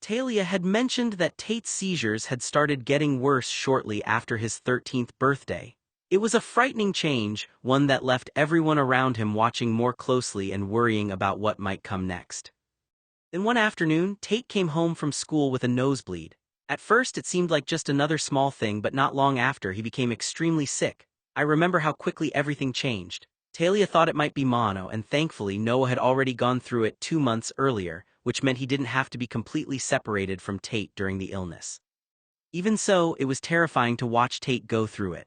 Talia had mentioned that Tate's seizures had started getting worse shortly after his 13th birthday. It was a frightening change, one that left everyone around him watching more closely and worrying about what might come next. Then one afternoon, Tate came home from school with a nosebleed. At first it seemed like just another small thing, but not long after he became extremely sick. I remember how quickly everything changed. Talia thought it might be mono, and thankfully Noah had already gone through it 2 months earlier, which meant he didn't have to be completely separated from Tate during the illness. Even so, it was terrifying to watch Tate go through it.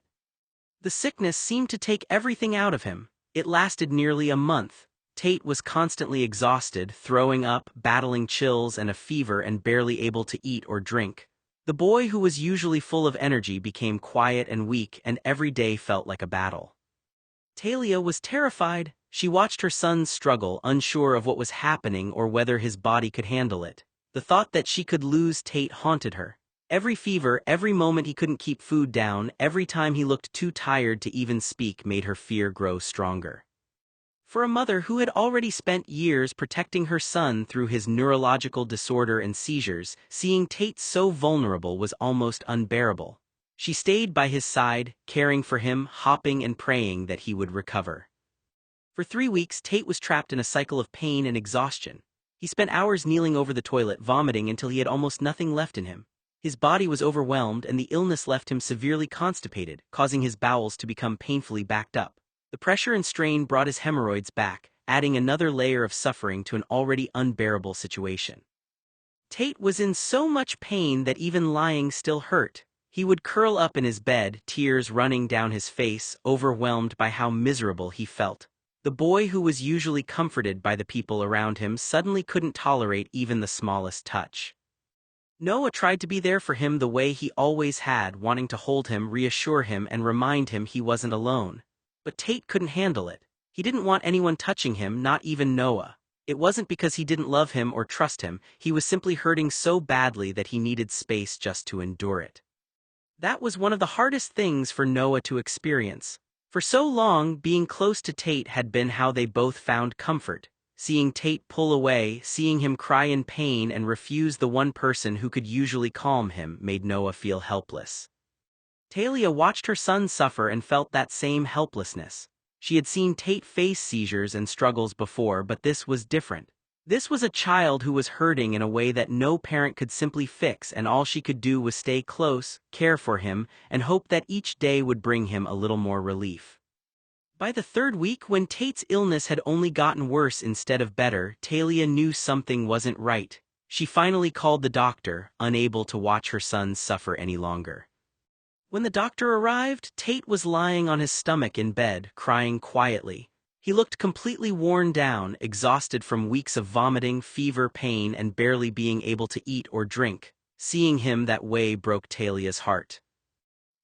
The sickness seemed to take everything out of him. It lasted nearly a month. Tate was constantly exhausted, throwing up, battling chills and a fever, and barely able to eat or drink. The boy who was usually full of energy became quiet and weak, and every day felt like a battle. Talia was terrified. She watched her son struggle, unsure of what was happening or whether his body could handle it. The thought that she could lose Tate haunted her. Every fever, every moment he couldn't keep food down, every time he looked too tired to even speak made her fear grow stronger. For a mother who had already spent years protecting her son through his neurological disorder and seizures, seeing Tate so vulnerable was almost unbearable. She stayed by his side, caring for him, hoping and praying that he would recover. For 3 weeks, Tate was trapped in a cycle of pain and exhaustion. He spent hours kneeling over the toilet, vomiting until he had almost nothing left in him. His body was overwhelmed, and the illness left him severely constipated, causing his bowels to become painfully backed up. The pressure and strain brought his hemorrhoids back, adding another layer of suffering to an already unbearable situation. Tate was in so much pain that even lying still hurt. He would curl up in his bed, tears running down his face, overwhelmed by how miserable he felt. The boy who was usually comforted by the people around him suddenly couldn't tolerate even the smallest touch. Noah tried to be there for him the way he always had, wanting to hold him, reassure him, and remind him he wasn't alone. But Tate couldn't handle it. He didn't want anyone touching him, not even Noah. It wasn't because he didn't love him or trust him, he was simply hurting so badly that he needed space just to endure it. That was one of the hardest things for Noah to experience. For so long, being close to Tate had been how they both found comfort. Seeing Tate pull away, seeing him cry in pain and refuse the one person who could usually calm him, made Noah feel helpless. Talia watched her son suffer and felt that same helplessness. She had seen Tate face seizures and struggles before, but this was different. This was a child who was hurting in a way that no parent could simply fix, and all she could do was stay close, care for him, and hope that each day would bring him a little more relief. By the 3rd week, when Tate's illness had only gotten worse instead of better, Talia knew something wasn't right. She finally called the doctor, unable to watch her son suffer any longer. When the doctor arrived, Tate was lying on his stomach in bed, crying quietly. He looked completely worn down, exhausted from weeks of vomiting, fever, pain, and barely being able to eat or drink. Seeing him that way broke Talia's heart.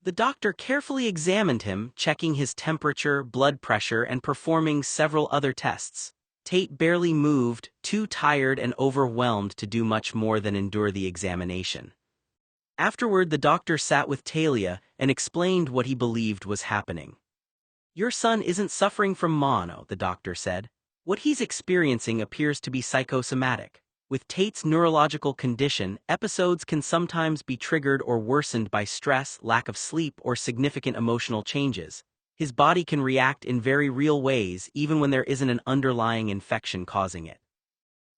The doctor carefully examined him, checking his temperature, blood pressure, and performing several other tests. Tate barely moved, too tired and overwhelmed to do much more than endure the examination. Afterward, the doctor sat with Talia and explained what he believed was happening. "Your son isn't suffering from mono," the doctor said. "What he's experiencing appears to be psychosomatic. With Tate's neurological condition, episodes can sometimes be triggered or worsened by stress, lack of sleep, or significant emotional changes. His body can react in very real ways even when there isn't an underlying infection causing it."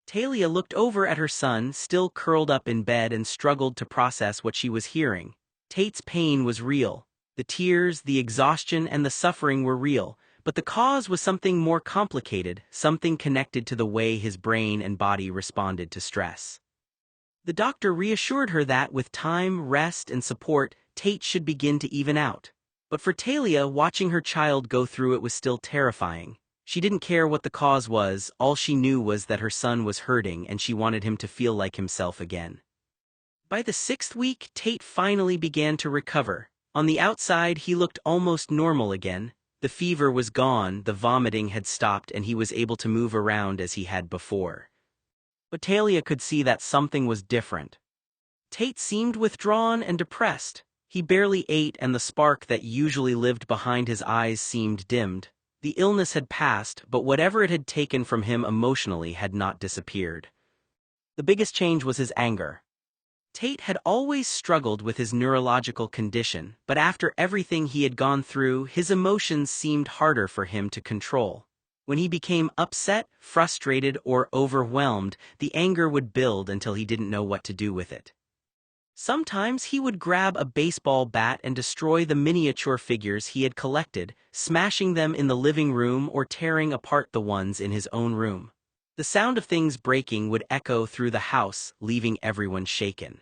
Talia looked over at her son, still curled up in bed, and struggled to process what she was hearing. Tate's pain was real. The tears, the exhaustion, and the suffering were real, but the cause was something more complicated, something connected to the way his brain and body responded to stress. The doctor reassured her that with time, rest, and support, Tate should begin to even out. But for Talia, watching her child go through it was still terrifying. She didn't care what the cause was, all she knew was that her son was hurting and she wanted him to feel like himself again. By the 6th week, Tate finally began to recover. On the outside, he looked almost normal again. The fever was gone, the vomiting had stopped, and he was able to move around as he had before. But Talia could see that something was different. Tate seemed withdrawn and depressed. He barely ate, and the spark that usually lived behind his eyes seemed dimmed. The illness had passed, but whatever it had taken from him emotionally had not disappeared. The biggest change was his anger. Tate had always struggled with his neurological condition, but after everything he had gone through, his emotions seemed harder for him to control. When he became upset, frustrated, or overwhelmed, the anger would build until he didn't know what to do with it. Sometimes he would grab a baseball bat and destroy the miniature figures he had collected, smashing them in the living room or tearing apart the ones in his own room. The sound of things breaking would echo through the house, leaving everyone shaken.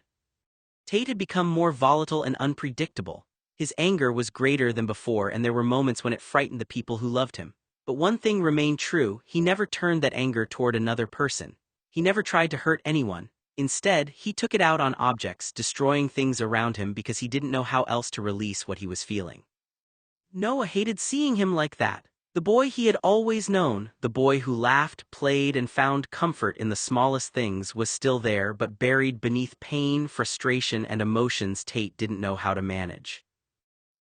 Tate had become more volatile and unpredictable. His anger was greater than before, and there were moments when it frightened the people who loved him. But one thing remained true: he never turned that anger toward another person. He never tried to hurt anyone. Instead, he took it out on objects, destroying things around him because he didn't know how else to release what he was feeling. Noah hated seeing him like that. The boy he had always known, the boy who laughed, played, and found comfort in the smallest things, was still there, but buried beneath pain, frustration, and emotions Tate didn't know how to manage.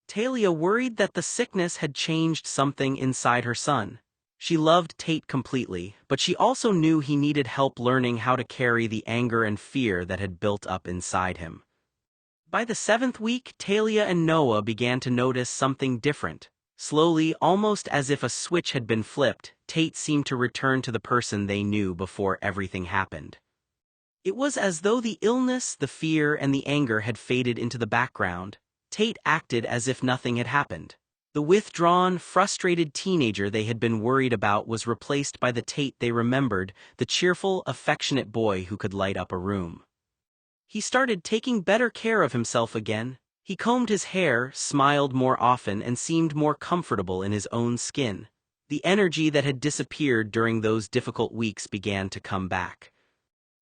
Talia worried that the sickness had changed something inside her son. She loved Tate completely, but she also knew he needed help learning how to carry the anger and fear that had built up inside him. By the 7th week, Talia and Noah began to notice something different. Slowly, almost as if a switch had been flipped, Tate seemed to return to the person they knew before everything happened. It was as though the illness, the fear, and the anger had faded into the background. Tate acted as if nothing had happened. The withdrawn, frustrated teenager they had been worried about was replaced by the Tate they remembered, the cheerful, affectionate boy who could light up a room. He started taking better care of himself again. He combed his hair, smiled more often, and seemed more comfortable in his own skin. The energy that had disappeared during those difficult weeks began to come back.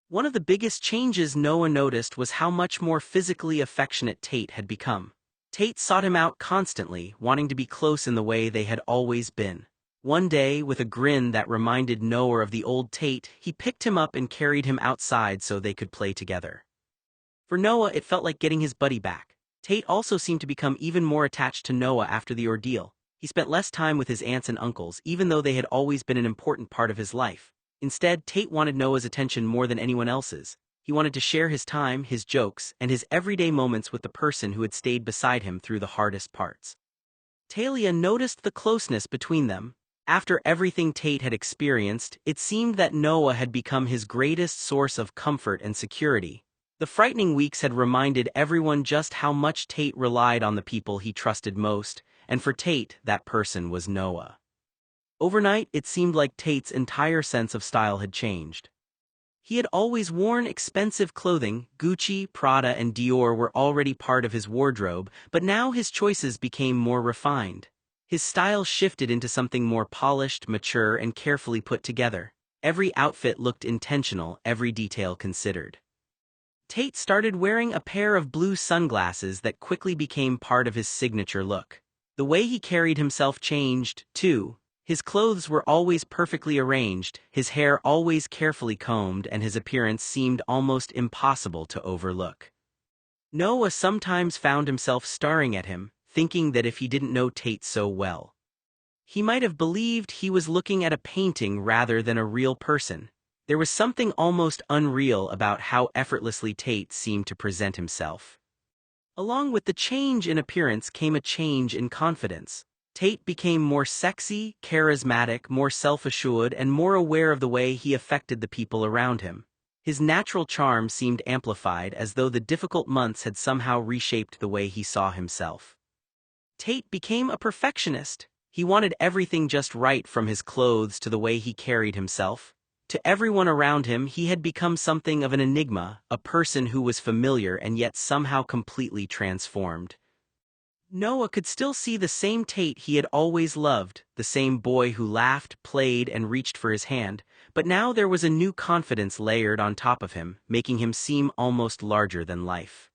One of the biggest changes Noah noticed was how much more physically affectionate Tate had become. Tate sought him out constantly, wanting to be close in the way they had always been. One day, with a grin that reminded Noah of the old Tate, he picked him up and carried him outside so they could play together. For Noah, it felt like getting his buddy back. Tate also seemed to become even more attached to Noah after the ordeal. He spent less time with his aunts and uncles, even though they had always been an important part of his life. Instead, Tate wanted Noah's attention more than anyone else's. He wanted to share his time, his jokes, and his everyday moments with the person who had stayed beside him through the hardest parts. Talia noticed the closeness between them. After everything Tate had experienced, it seemed that Noah had become his greatest source of comfort and security. The frightening weeks had reminded everyone just how much Tate relied on the people he trusted most, and for Tate, that person was Noah. Overnight, it seemed like Tate's entire sense of style had changed. He had always worn expensive clothing. Gucci, Prada, and Dior were already part of his wardrobe, but now his choices became more refined. His style shifted into something more polished, mature, and carefully put together. Every outfit looked intentional, every detail considered. Tate started wearing a pair of blue sunglasses that quickly became part of his signature look. The way he carried himself changed, too. His clothes were always perfectly arranged, his hair always carefully combed, and his appearance seemed almost impossible to overlook. Noah sometimes found himself staring at him, thinking that if he didn't know Tate so well, he might have believed he was looking at a painting rather than a real person. There was something almost unreal about how effortlessly Tate seemed to present himself. Along with the change in appearance came a change in confidence. Tate became more sexy, charismatic, more self-assured, and more aware of the way he affected the people around him. His natural charm seemed amplified, as though the difficult months had somehow reshaped the way he saw himself. Tate became a perfectionist. He wanted everything just right, from his clothes to the way he carried himself. To everyone around him, he had become something of an enigma, a person who was familiar and yet somehow completely transformed. Noah could still see the same Tate he had always loved, the same boy who laughed, played, and reached for his hand, but now there was a new confidence layered on top of him, making him seem almost larger than life.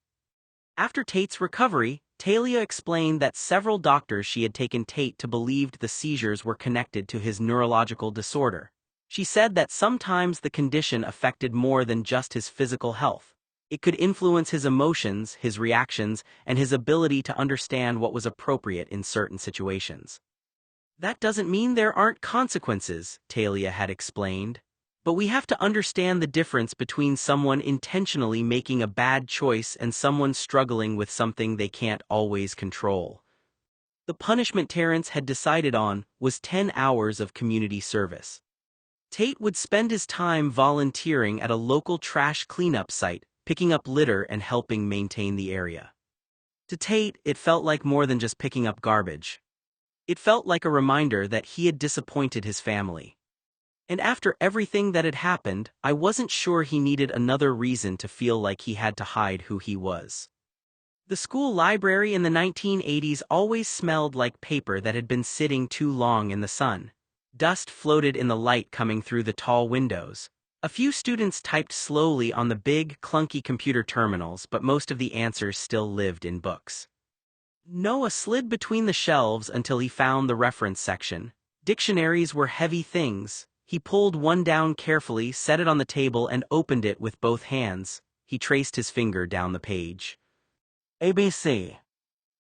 After Tate's recovery, Talia explained that several doctors she had taken Tate to believed the seizures were connected to his neurological disorder. She said that sometimes the condition affected more than just his physical health. It could influence his emotions, his reactions, and his ability to understand what was appropriate in certain situations. That doesn't mean there aren't consequences, Talia had explained. But we have to understand the difference between someone intentionally making a bad choice and someone struggling with something they can't always control. The punishment Terrence had decided on was 10 hours of community service. Tate would spend his time volunteering at a local trash cleanup site, picking up litter and helping maintain the area. To Tate, it felt like more than just picking up garbage. It felt like a reminder that he had disappointed his family. And after everything that had happened, I wasn't sure he needed another reason to feel like he had to hide who he was. The school library in the 1980s always smelled like paper that had been sitting too long in the sun. Dust floated in the light coming through the tall windows. A few students typed slowly on the big, clunky computer terminals, but most of the answers still lived in books. Noah slid between the shelves until he found the reference section. Dictionaries were heavy things. He pulled one down carefully, set it on the table, and opened it with both hands. He traced his finger down the page. ABC.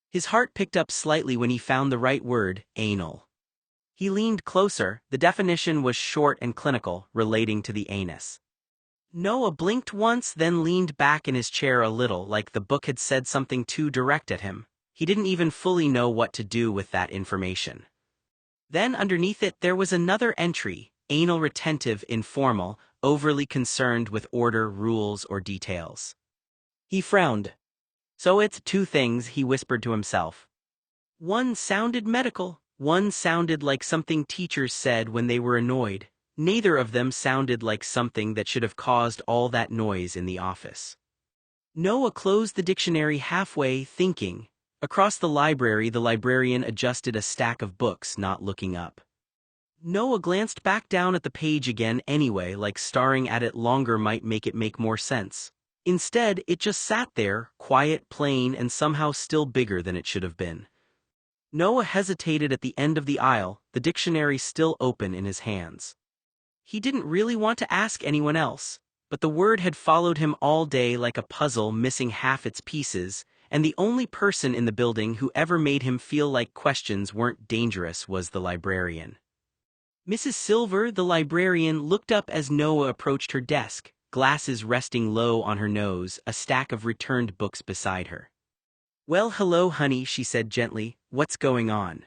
His heart picked up slightly when he found the right word, anal. He leaned closer. The definition was short and clinical, relating to the anus. Noah blinked once, then leaned back in his chair a little, like the book had said something too direct at him. He didn't even fully know what to do with that information. Then underneath it there was another entry, anal retentive, informal, overly concerned with order, rules, or details. He frowned. So it's two things, he whispered to himself. One sounded medical, one sounded like something teachers said when they were annoyed. Neither of them sounded like something that should have caused all that noise in the office. Noah closed the dictionary halfway, thinking. Across the library, the librarian adjusted a stack of books, not looking up. Noah glanced back down at the page again anyway, like staring at it longer might make it make more sense. Instead, it just sat there, quiet, plain, and somehow still bigger than it should have been. Noah hesitated at the end of the aisle, the dictionary still open in his hands. He didn't really want to ask anyone else, but the word had followed him all day like a puzzle missing half its pieces, and the only person in the building who ever made him feel like questions weren't dangerous was the librarian. Mrs. Silver, the librarian, looked up as Noah approached her desk, glasses resting low on her nose, a stack of returned books beside her. "Well, hello, honey," she said gently. "What's going on?"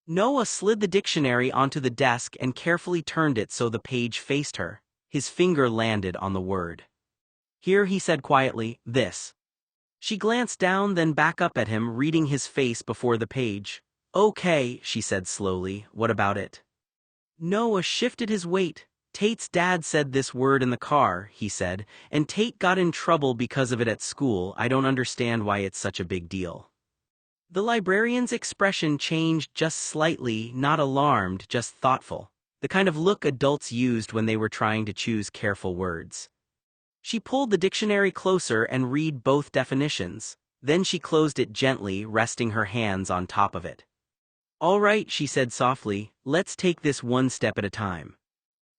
Noah slid the dictionary onto the desk and carefully turned it so the page faced her. His finger landed on the word. "Here," he said quietly, "this." She glanced down, then back up at him, reading his face before the page. "Okay," she said slowly, "what about it?" Noah shifted his weight. "Tate's dad said this word in the car," he said, "and Tate got in trouble because of it at school. I don't understand why it's such a big deal." The librarian's expression changed just slightly, not alarmed, just thoughtful, the kind of look adults used when they were trying to choose careful words. She pulled the dictionary closer and read both definitions. Then she closed it gently, resting her hands on top of it. "All right," she said softly, "let's take this one step at a time."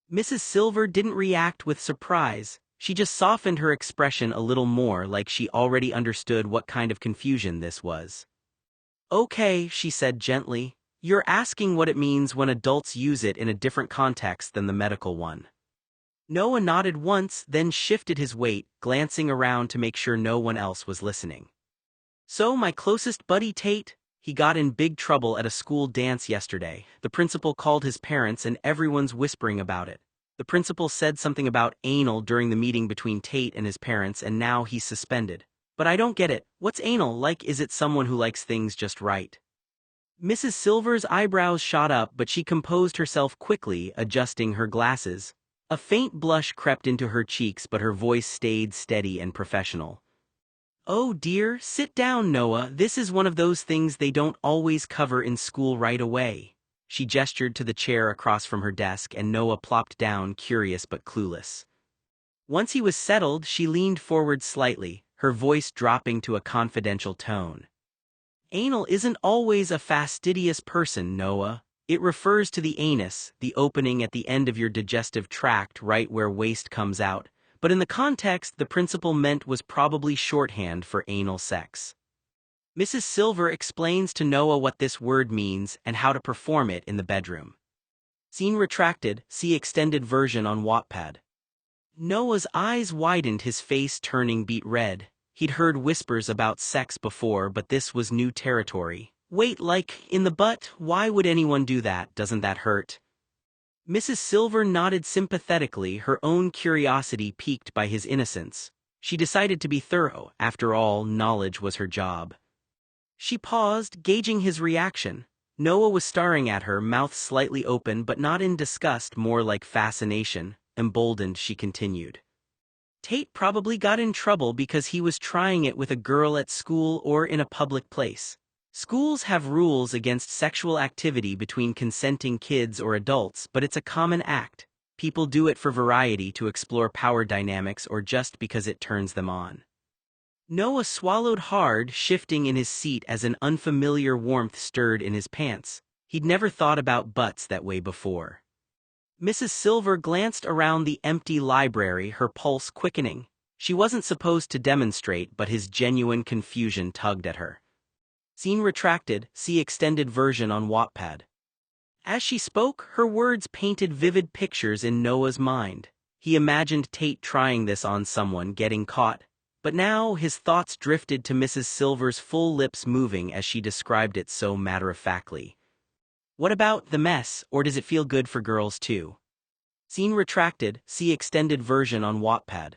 Mrs. Silver didn't react with surprise. She just softened her expression a little more, like she already understood what kind of confusion this was. "Okay," she said gently, "you're asking what it means when adults use it in a different context than the medical one." Noah nodded once, then shifted his weight, glancing around to make sure no one else was listening. "So my closest buddy Tate, he got in big trouble at a school dance yesterday. The principal called his parents and everyone's whispering about it. The principal said something about anal during the meeting between Tate and his parents, and now he's suspended. But I don't get it. What's anal like? Is it someone who likes things just right?" Mrs. Silver's eyebrows shot up, but she composed herself quickly, adjusting her glasses. A faint blush crept into her cheeks, but her voice stayed steady and professional. "Oh dear, sit down, Noah. This is one of those things they don't always cover in school right away." She gestured to the chair across from her desk, and Noah plopped down, curious but clueless. Once he was settled, she leaned forward slightly, her voice dropping to a confidential tone. "Anal isn't always a fastidious person, Noah. It refers to the anus, the opening at the end of your digestive tract right where waste comes out, but in the context the principal meant was probably shorthand for anal sex." Mrs. Silver explains to Noah what this word means and how to perform it in the bedroom. Scene retracted, see extended version on Wattpad. Noah's eyes widened, his face turning beet red. He'd heard whispers about sex before, but this was new territory. Wait, like, in the butt? Why would anyone do that? Doesn't that hurt? Mrs. Silver nodded sympathetically, her own curiosity piqued by his innocence. She decided to be thorough. After all, knowledge was her job. She paused, gauging his reaction. Noah was staring at her, mouth slightly open but not in disgust, more like fascination. Emboldened, she continued. Tate probably got in trouble because he was trying it with a girl at school or in a public place. Schools have rules against sexual activity between consenting kids or adults, but it's a common act. People do it for variety, to explore power dynamics, or just because it turns them on. Noah swallowed hard, shifting in his seat as an unfamiliar warmth stirred in his pants. He'd never thought about butts that way before. Mrs. Silver glanced around the empty library, her pulse quickening. She wasn't supposed to demonstrate, but his genuine confusion tugged at her. Scene retracted, see extended version on Wattpad. As she spoke, her words painted vivid pictures in Noah's mind. He imagined Tate trying this on someone, getting caught. But now his thoughts drifted to Mrs. Silver's full lips moving as she described it so matter-of-factly. What about the mess, or does it feel good for girls too? Scene retracted, see extended version on Wattpad.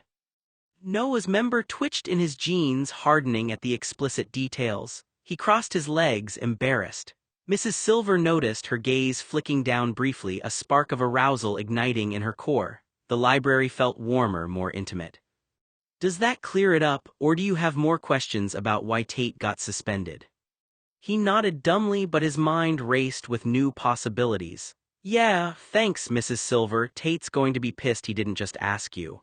Noah's member twitched in his jeans, hardening at the explicit details. He crossed his legs, embarrassed. Mrs. Silver noticed, her gaze flicking down briefly, a spark of arousal igniting in her core. The library felt warmer, more intimate. Does that clear it up, or do you have more questions about why Tate got suspended? He nodded dumbly, but his mind raced with new possibilities. Yeah, thanks, Mrs. Silver. Tate's going to be pissed he didn't just ask you.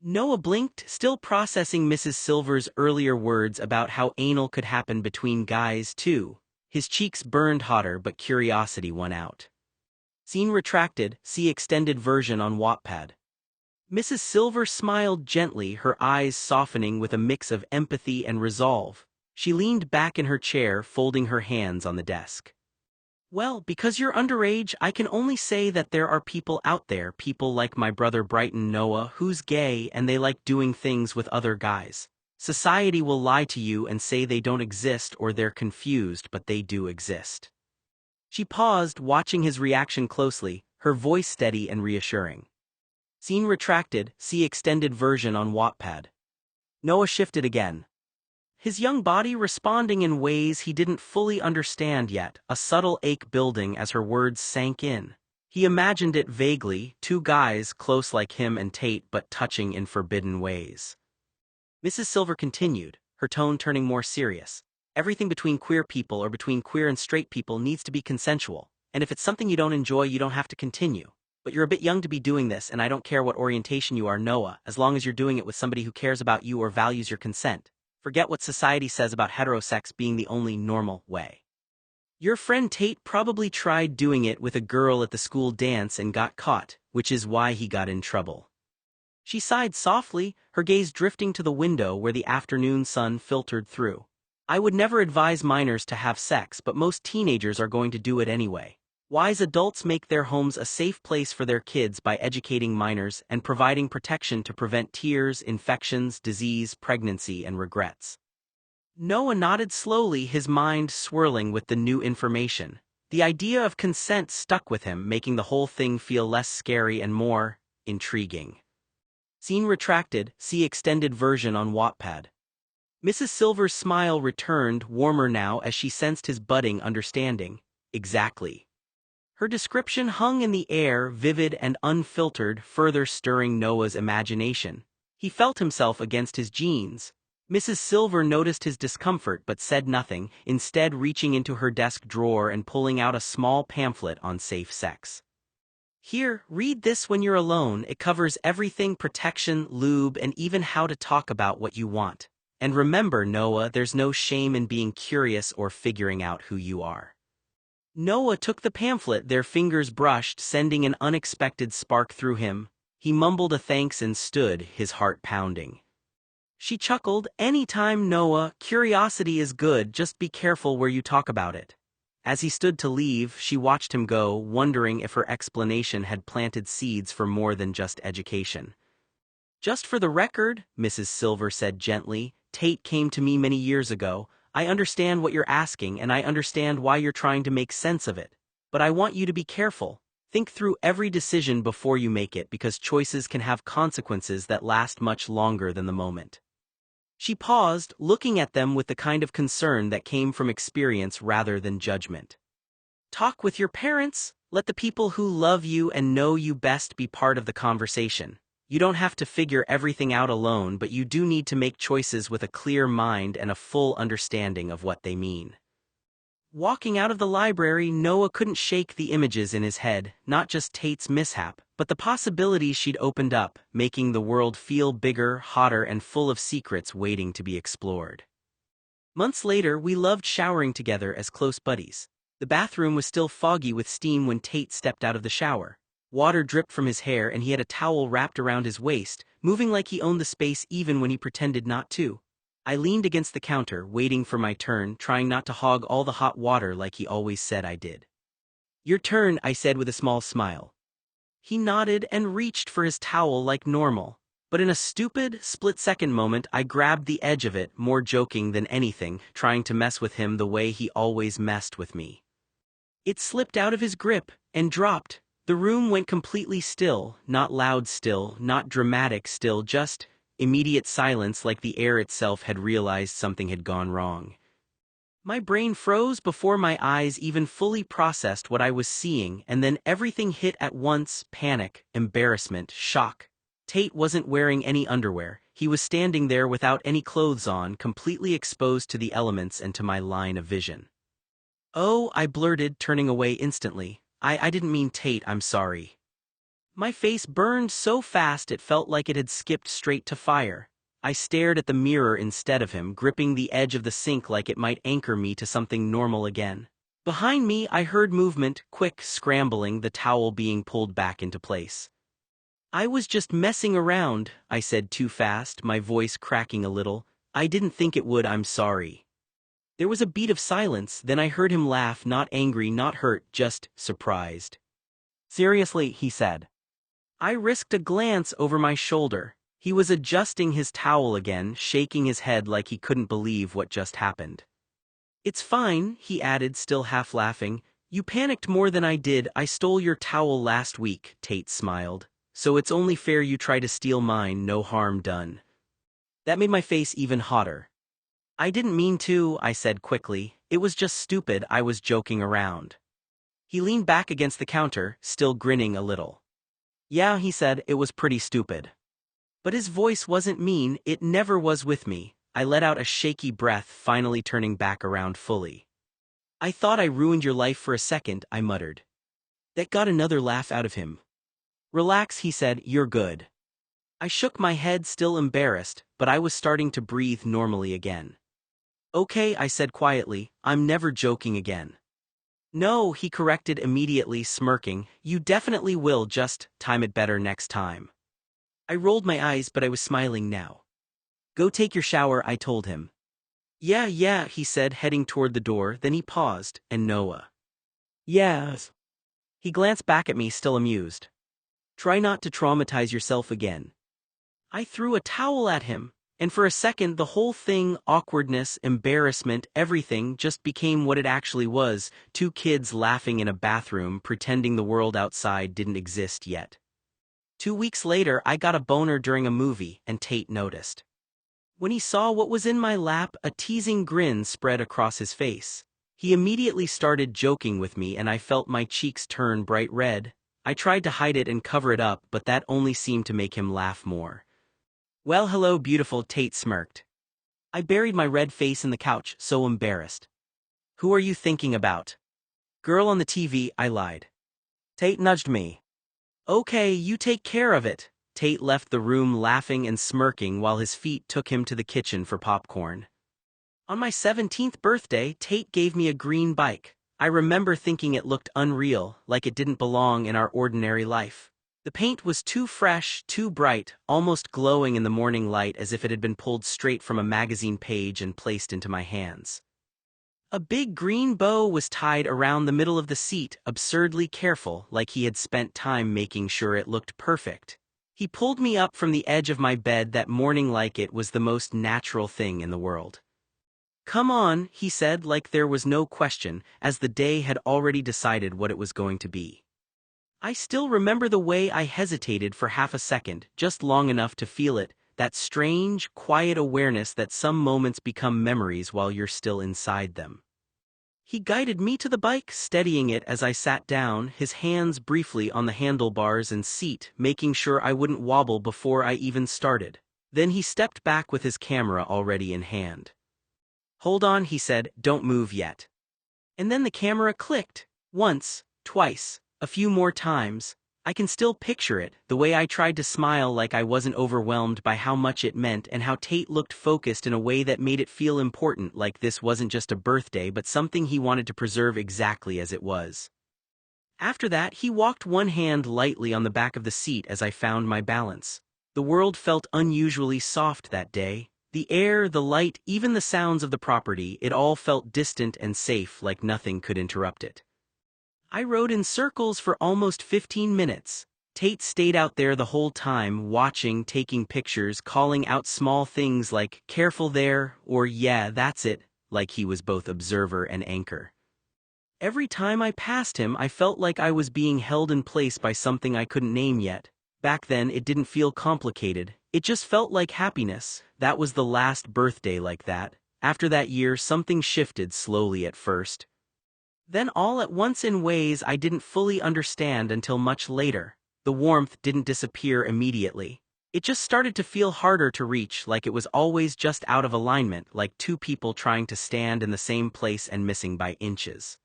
Noah blinked, still processing Mrs. Silver's earlier words about how anal could happen between guys too. His cheeks burned hotter, but curiosity won out. Scene retracted, see extended version on Wattpad. Mrs. Silver smiled gently, her eyes softening with a mix of empathy and resolve. She leaned back in her chair, folding her hands on the desk. Well, because you're underage, I can only say that there are people out there, people like my brother Brighton Noah, who's gay and they like doing things with other guys. Society will lie to you and say they don't exist or they're confused, but they do exist. She paused, watching his reaction closely, her voice steady and reassuring. Scene retracted, see extended version on Wattpad. Noah shifted again. His young body responding in ways he didn't fully understand yet, a subtle ache building as her words sank in. He imagined it vaguely, two guys close like him and Tate but touching in forbidden ways. Mrs. Silver continued, her tone turning more serious. Everything between queer people or between queer and straight people needs to be consensual, and if it's something you don't enjoy, you don't have to continue. But you're a bit young to be doing this, and I don't care what orientation you are, Noah, as long as you're doing it with somebody who cares about you or values your consent. Forget what society says about heterosex being the only normal way. Your friend Tate probably tried doing it with a girl at the school dance and got caught, which is why he got in trouble. She sighed softly, her gaze drifting to the window where the afternoon sun filtered through. I would never advise minors to have sex, but most teenagers are going to do it anyway. Wise adults make their homes a safe place for their kids by educating minors and providing protection to prevent tears, infections, disease, pregnancy, and regrets. Noah nodded slowly, his mind swirling with the new information. The idea of consent stuck with him, making the whole thing feel less scary and more intriguing. Scene retracted, see extended version on Wattpad. Mrs. Silver's smile returned, warmer now as she sensed his budding understanding. Exactly. Her description hung in the air, vivid and unfiltered, further stirring Noah's imagination. He felt himself against his jeans. Mrs. Silver noticed his discomfort but said nothing, instead reaching into her desk drawer and pulling out a small pamphlet on safe sex. Here, read this when you're alone. It covers everything: protection, lube, and even how to talk about what you want. And remember, Noah, there's no shame in being curious or figuring out who you are. Noah took the pamphlet, their fingers brushed, sending an unexpected spark through him. He mumbled a thanks and stood, his heart pounding. She chuckled, anytime, Noah, curiosity is good, just be careful where you talk about it. As he stood to leave, she watched him go, wondering if her explanation had planted seeds for more than just education. "Just for the record," Mrs. Silver said gently, "Tate came to me many years ago. I understand what you're asking and I understand why you're trying to make sense of it. But I want you to be careful. Think through every decision before you make it because choices can have consequences that last much longer than the moment." She paused, looking at them with the kind of concern that came from experience rather than judgment. "Talk with your parents. Let the people who love you and know you best be part of the conversation. You don't have to figure everything out alone, but you do need to make choices with a clear mind and a full understanding of what they mean." Walking out of the library, Noah couldn't shake the images in his head, not just Tate's mishap, but the possibilities she'd opened up, making the world feel bigger, hotter, and full of secrets waiting to be explored. Months later, we loved showering together as close buddies. The bathroom was still foggy with steam when Tate stepped out of the shower. Water dripped from his hair and he had a towel wrapped around his waist, moving like he owned the space even when he pretended not to. I leaned against the counter, waiting for my turn, trying not to hog all the hot water like he always said I did. "Your turn," I said with a small smile. He nodded and reached for his towel like normal. But in a stupid, split-second moment I grabbed the edge of it, more joking than anything, trying to mess with him the way he always messed with me. It slipped out of his grip and dropped. The room went completely still, not loud still, not dramatic still, just immediate silence, like the air itself had realized something had gone wrong. My brain froze before my eyes even fully processed what I was seeing, and then everything hit at once: panic, embarrassment, shock. Tate wasn't wearing any underwear. He was standing there without any clothes on, completely exposed to the elements and to my line of vision. "Oh," I blurted, turning away instantly. I didn't mean Tate, I'm sorry." My face burned so fast it felt like it had skipped straight to fire. I stared at the mirror instead of him, gripping the edge of the sink like it might anchor me to something normal again. Behind me, I heard movement, quick scrambling, the towel being pulled back into place. "I was just messing around," I said too fast, my voice cracking a little. "I didn't think it would, I'm sorry." There was a beat of silence, then I heard him laugh, not angry, not hurt, just surprised. "Seriously," he said. I risked a glance over my shoulder. He was adjusting his towel again, shaking his head like he couldn't believe what just happened. "It's fine," he added, still half laughing. "You panicked more than I did. I stole your towel last week," Tate smiled. "So it's only fair you try to steal mine, no harm done." That made my face even hotter. "I didn't mean to," I said quickly. "It was just stupid, I was joking around." He leaned back against the counter, still grinning a little. "Yeah," he said, "it was pretty stupid." But his voice wasn't mean, it never was with me. I let out a shaky breath, finally turning back around fully. "I thought I ruined your life for a second," I muttered. That got another laugh out of him. "Relax," he said, "you're good." I shook my head, still embarrassed, but I was starting to breathe normally again. "Okay," I said quietly, "I'm never joking again." "No," he corrected immediately, smirking. "You definitely will, just time it better next time." I rolled my eyes, but I was smiling now. "Go take your shower," I told him. Yeah, he said, heading toward the door, then he paused, and Noah. "Yes." He glanced back at me, still amused. "Try not to traumatize yourself again." I threw a towel at him. And for a second the whole thing, awkwardness, embarrassment, everything, just became what it actually was: two kids laughing in a bathroom, pretending the world outside didn't exist yet. 2 weeks later I got a boner during a movie, and Tate noticed. When he saw what was in my lap, a teasing grin spread across his face. He immediately started joking with me and I felt my cheeks turn bright red. I tried to hide it and cover it up, but that only seemed to make him laugh more. "Well, hello, beautiful," Tate smirked. I buried my red face in the couch, so embarrassed. "Who are you thinking about?" "Girl on the TV," I lied. Tate nudged me. "Okay, you take care of it." Tate left the room laughing and smirking while his feet took him to the kitchen for popcorn. On my 17th birthday, Tate gave me a green bike. I remember thinking it looked unreal, like it didn't belong in our ordinary life. The paint was too fresh, too bright, almost glowing in the morning light, as if it had been pulled straight from a magazine page and placed into my hands. A big green bow was tied around the middle of the seat, absurdly careful, like he had spent time making sure it looked perfect. He pulled me up from the edge of my bed that morning like it was the most natural thing in the world. "Come on," he said like there was no question, as the day had already decided what it was going to be. I still remember the way I hesitated for half a second, just long enough to feel it, that strange, quiet awareness that some moments become memories while you're still inside them. He guided me to the bike, steadying it as I sat down, his hands briefly on the handlebars and seat, making sure I wouldn't wobble before I even started. Then he stepped back with his camera already in hand. "Hold on," he said, "don't move yet." And then the camera clicked. Once, twice, a few more times. I can still picture it, the way I tried to smile like I wasn't overwhelmed by how much it meant and how Tate looked focused in a way that made it feel important, like this wasn't just a birthday but something he wanted to preserve exactly as it was. After that, he walked one hand lightly on the back of the seat as I found my balance. The world felt unusually soft that day. The air, the light, even the sounds of the property, it all felt distant and safe, like nothing could interrupt it. I rode in circles for almost 15 minutes. Tate stayed out there the whole time, watching, taking pictures, calling out small things like, "Careful there," or "Yeah, that's it," like he was both observer and anchor. Every time I passed him, I felt like I was being held in place by something I couldn't name yet. Back then, it didn't feel complicated. It just felt like happiness. That was the last birthday like that. After that year, something shifted slowly at first. Then all at once in ways I didn't fully understand until much later. The warmth didn't disappear immediately. It just started to feel harder to reach, like it was always just out of alignment, like two people trying to stand in the same place and missing by inches.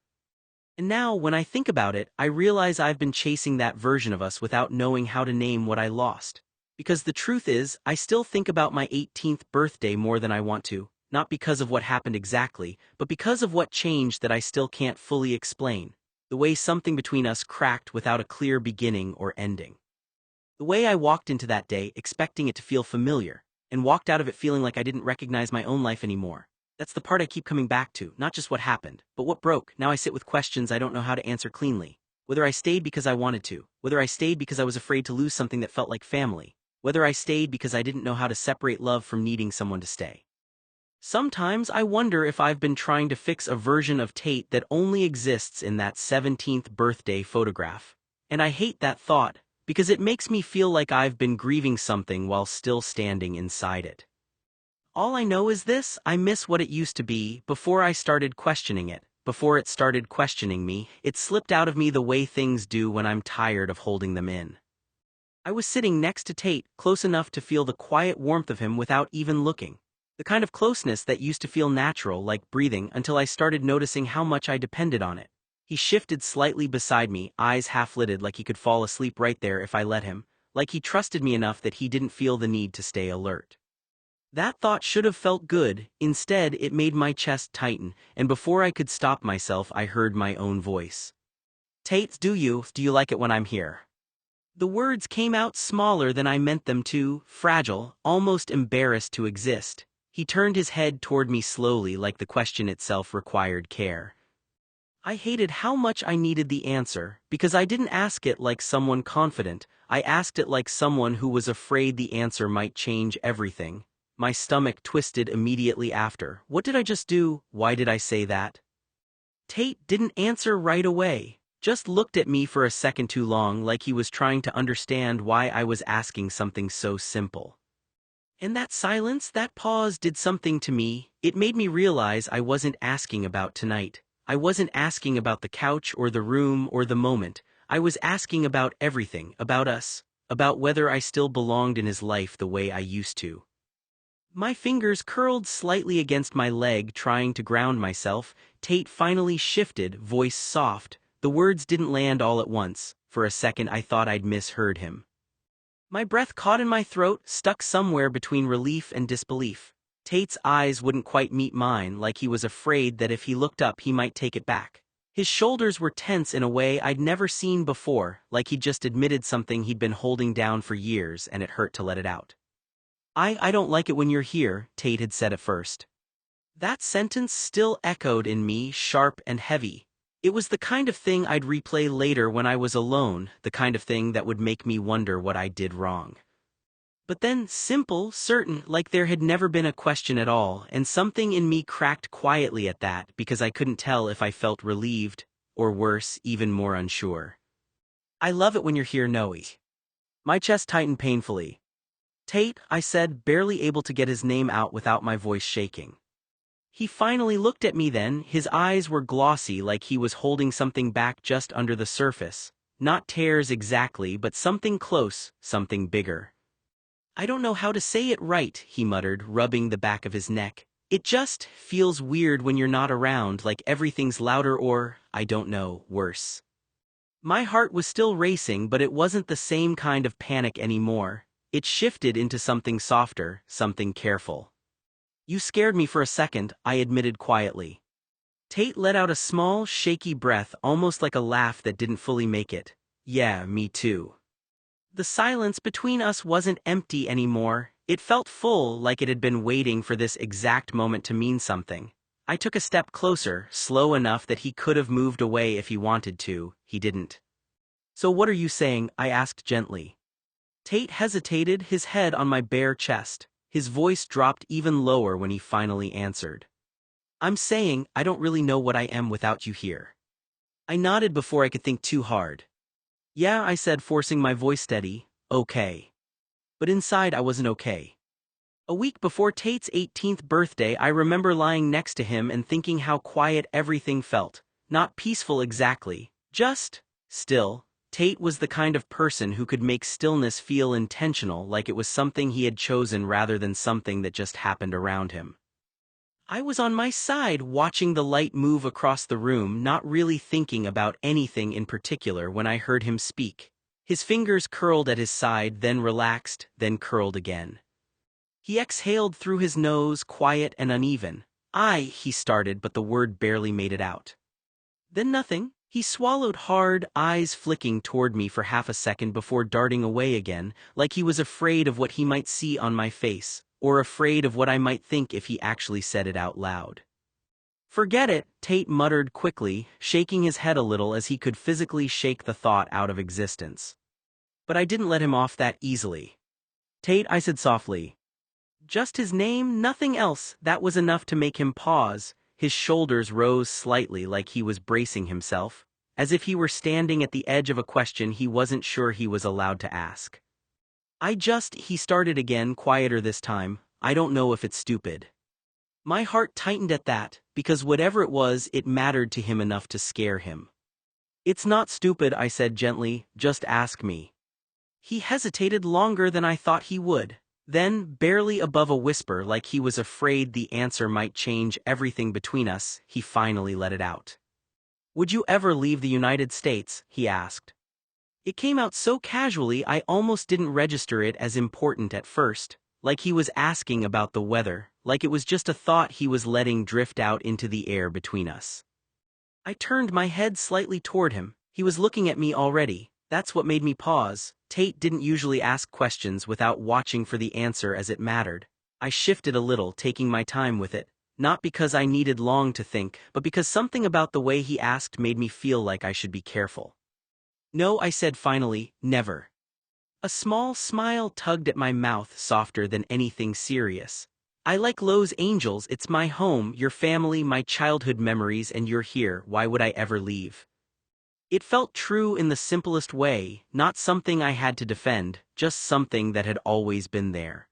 And now, when I think about it, I realize I've been chasing that version of us without knowing how to name what I lost. Because the truth is, I still think about my 18th birthday more than I want to. Not because of what happened exactly, but because of what changed that I still can't fully explain. The way something between us cracked without a clear beginning or ending. The way I walked into that day, expecting it to feel familiar, and walked out of it feeling like I didn't recognize my own life anymore. That's the part I keep coming back to, not just what happened, but what broke. Now I sit with questions I don't know how to answer cleanly. Whether I stayed because I wanted to, whether I stayed because I was afraid to lose something that felt like family, whether I stayed because I didn't know how to separate love from needing someone to stay. Sometimes I wonder if I've been trying to fix a version of Tate that only exists in that 17th birthday photograph. And I hate that thought, because it makes me feel like I've been grieving something while still standing inside it. All I know is this: I miss what it used to be before I started questioning it. Before it started questioning me, it slipped out of me the way things do when I'm tired of holding them in. I was sitting next to Tate, close enough to feel the quiet warmth of him without even looking. The kind of closeness that used to feel natural, like breathing, until I started noticing how much I depended on it. He shifted slightly beside me, eyes half-lidded like he could fall asleep right there if I let him, like he trusted me enough that he didn't feel the need to stay alert. That thought should have felt good. Instead, it made my chest tighten, and before I could stop myself, I heard my own voice. "Tate, do you like it when I'm here?" The words came out smaller than I meant them to, fragile, almost embarrassed to exist. He turned his head toward me slowly, like the question itself required care. I hated how much I needed the answer, because I didn't ask it like someone confident. I asked it like someone who was afraid the answer might change everything. My stomach twisted immediately after. What did I just do? Why did I say that? Tate didn't answer right away, just looked at me for a second too long, like he was trying to understand why I was asking something so simple. And that silence, that pause did something to me. It made me realize I wasn't asking about tonight. I wasn't asking about the couch or the room or the moment. I was asking about everything, about us, about whether I still belonged in his life the way I used to. My fingers curled slightly against my leg, trying to ground myself. Tate finally shifted, voice soft. The words didn't land all at once. For a second I thought I'd misheard him. My breath caught in my throat, stuck somewhere between relief and disbelief. Tate's eyes wouldn't quite meet mine, like he was afraid that if he looked up he might take it back. His shoulders were tense in a way I'd never seen before, like he'd just admitted something he'd been holding down for years and it hurt to let it out. I don't like it when you're here," Tate had said at first. That sentence still echoed in me, sharp and heavy. It was the kind of thing I'd replay later when I was alone, the kind of thing that would make me wonder what I did wrong. But then, simple, certain, like there had never been a question at all, and something in me cracked quietly at that because I couldn't tell if I felt relieved, or worse, even more unsure. I love it when you're here, Noe. My chest tightened painfully. Tate, I said, barely able to get his name out without my voice shaking. He finally looked at me then, his eyes were glossy like he was holding something back just under the surface. Not tears exactly, but something close, something bigger. I don't know how to say it right, he muttered, rubbing the back of his neck. It just feels weird when you're not around, like everything's louder or, I don't know, worse. My heart was still racing, but it wasn't the same kind of panic anymore. It shifted into something softer, something careful. You scared me for a second, I admitted quietly. Tate let out a small, shaky breath, almost like a laugh that didn't fully make it. Yeah, me too. The silence between us wasn't empty anymore. It felt full, like it had been waiting for this exact moment to mean something. I took a step closer, slow enough that he could have moved away if he wanted to. He didn't. So what are you saying? I asked gently. Tate hesitated, his head on my bare chest. His voice dropped even lower when he finally answered. I'm saying I don't really know what I am without you here. I nodded before I could think too hard. Yeah, I said, forcing my voice steady. Okay. But inside I wasn't okay. A week before Tate's 18th birthday, I remember lying next to him and thinking how quiet everything felt. Not peaceful exactly, just still. Tate was the kind of person who could make stillness feel intentional, like it was something he had chosen rather than something that just happened around him. I was on my side watching the light move across the room, not really thinking about anything in particular when I heard him speak. His fingers curled at his side, then relaxed, then curled again. He exhaled through his nose, quiet and uneven. He started, but the word barely made it out. Then nothing. He swallowed hard, eyes flicking toward me for half a second before darting away again, like he was afraid of what he might see on my face, or afraid of what I might think if he actually said it out loud. Forget it, Tate muttered quickly, shaking his head a little as he could physically shake the thought out of existence. But I didn't let him off that easily. Tate, I said softly. Just his name, nothing else. That was enough to make him pause. His shoulders rose slightly like he was bracing himself, as if he were standing at the edge of a question he wasn't sure he was allowed to ask. He started again, quieter this time. I don't know if it's stupid. My heart tightened at that, because whatever it was, it mattered to him enough to scare him. It's not stupid, I said gently, just ask me. He hesitated longer than I thought he would. Then, barely above a whisper, like he was afraid the answer might change everything between us, he finally let it out. Would you ever leave the United States? He asked. It came out so casually I almost didn't register it as important at first, like he was asking about the weather, like it was just a thought he was letting drift out into the air between us. I turned my head slightly toward him. He was looking at me already. That's what made me pause. Tate didn't usually ask questions without watching for the answer as it mattered. I shifted a little, taking my time with it, not because I needed long to think, but because something about the way he asked made me feel like I should be careful. No, I said finally, never. A small smile tugged at my mouth, softer than anything serious. I like Los Angeles, it's my home, your family, my childhood memories, and you're here. Why would I ever leave? It felt true in the simplest way, not something I had to defend, just something that had always been there.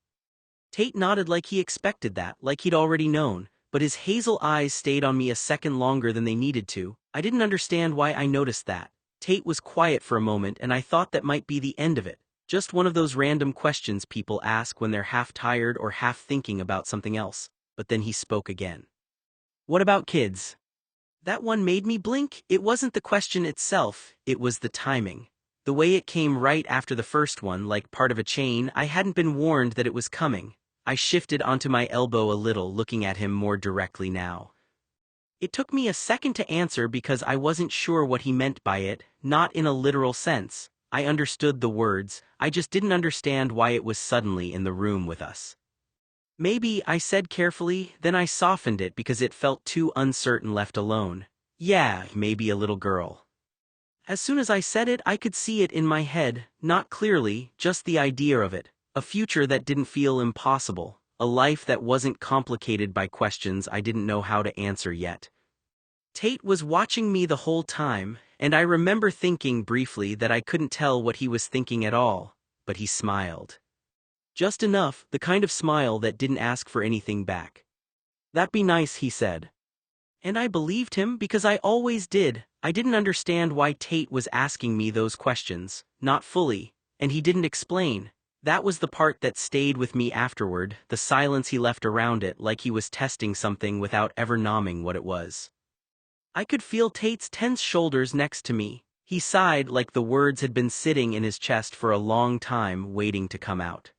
Tate nodded like he expected that, like he'd already known, but his hazel eyes stayed on me a second longer than they needed to. I didn't understand why I noticed that. Tate was quiet for a moment and I thought that might be the end of it. Just one of those random questions people ask when they're half tired or half thinking about something else. But then he spoke again. What about kids? That one made me blink. It wasn't the question itself, it was the timing. The way it came right after the first one, like part of a chain. I hadn't been warned that it was coming. I shifted onto my elbow a little, looking at him more directly now. It took me a second to answer because I wasn't sure what he meant by it, not in a literal sense. I understood the words, I just didn't understand why it was suddenly in the room with us. Maybe, I said carefully, then I softened it because it felt too uncertain left alone. Yeah, maybe a little girl. As soon as I said it, I could see it in my head, not clearly, just the idea of it. A future that didn't feel impossible. A life that wasn't complicated by questions I didn't know how to answer yet. Tate was watching me the whole time, and I remember thinking briefly that I couldn't tell what he was thinking at all, but he smiled. Just enough, the kind of smile that didn't ask for anything back. "That'd be nice," he said. And I believed him because I always did. I didn't understand why Tate was asking me those questions, not fully, and he didn't explain. That was the part that stayed with me afterward, the silence he left around it like he was testing something without ever naming what it was. I could feel Tate's tense shoulders next to me. He sighed like the words had been sitting in his chest for a long time waiting to come out.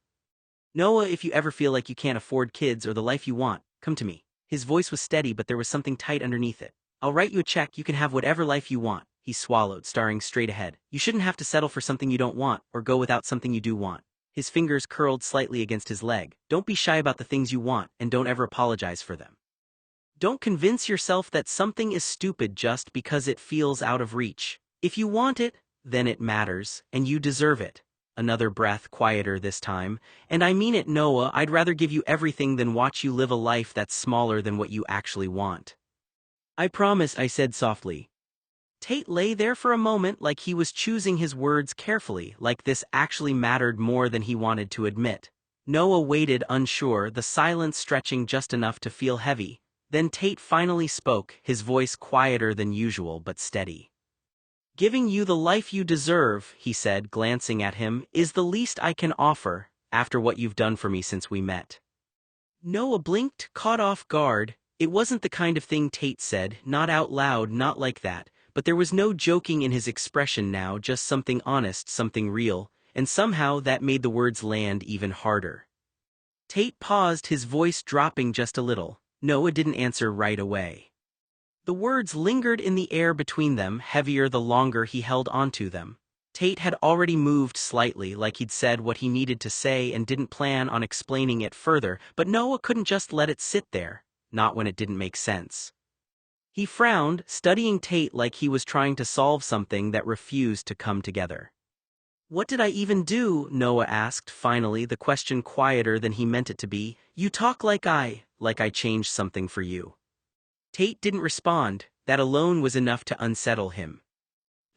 "Noah, if you ever feel like you can't afford kids or the life you want, come to me." His voice was steady, but there was something tight underneath it. "I'll write you a check, you can have whatever life you want." He swallowed, staring straight ahead. "You shouldn't have to settle for something you don't want, or go without something you do want." His fingers curled slightly against his leg. "Don't be shy about the things you want, and don't ever apologize for them. Don't convince yourself that something is stupid just because it feels out of reach. If you want it, then it matters, and you deserve it." Another breath, quieter this time. "And I mean it, Noah, I'd rather give you everything than watch you live a life that's smaller than what you actually want." "I promise," I said softly. Tate lay there for a moment like he was choosing his words carefully, like this actually mattered more than he wanted to admit. Noah waited unsure, the silence stretching just enough to feel heavy. Then Tate finally spoke, his voice quieter than usual but steady. "Giving you the life you deserve," he said, glancing at him, "is the least I can offer, after what you've done for me since we met." Noah blinked, caught off guard. It wasn't the kind of thing Tate said, not out loud, not like that, but there was no joking in his expression now, just something honest, something real, and somehow that made the words land even harder. Tate paused, his voice dropping just a little. Noah didn't answer right away. The words lingered in the air between them, heavier the longer he held onto them. Tate had already moved slightly, like he'd said what he needed to say and didn't plan on explaining it further, but Noah couldn't just let it sit there, not when it didn't make sense. He frowned, studying Tate like he was trying to solve something that refused to come together. "What did I even do?" Noah asked, finally, the question quieter than he meant it to be. "You talk like I changed something for you." Tate didn't respond. That alone was enough to unsettle him.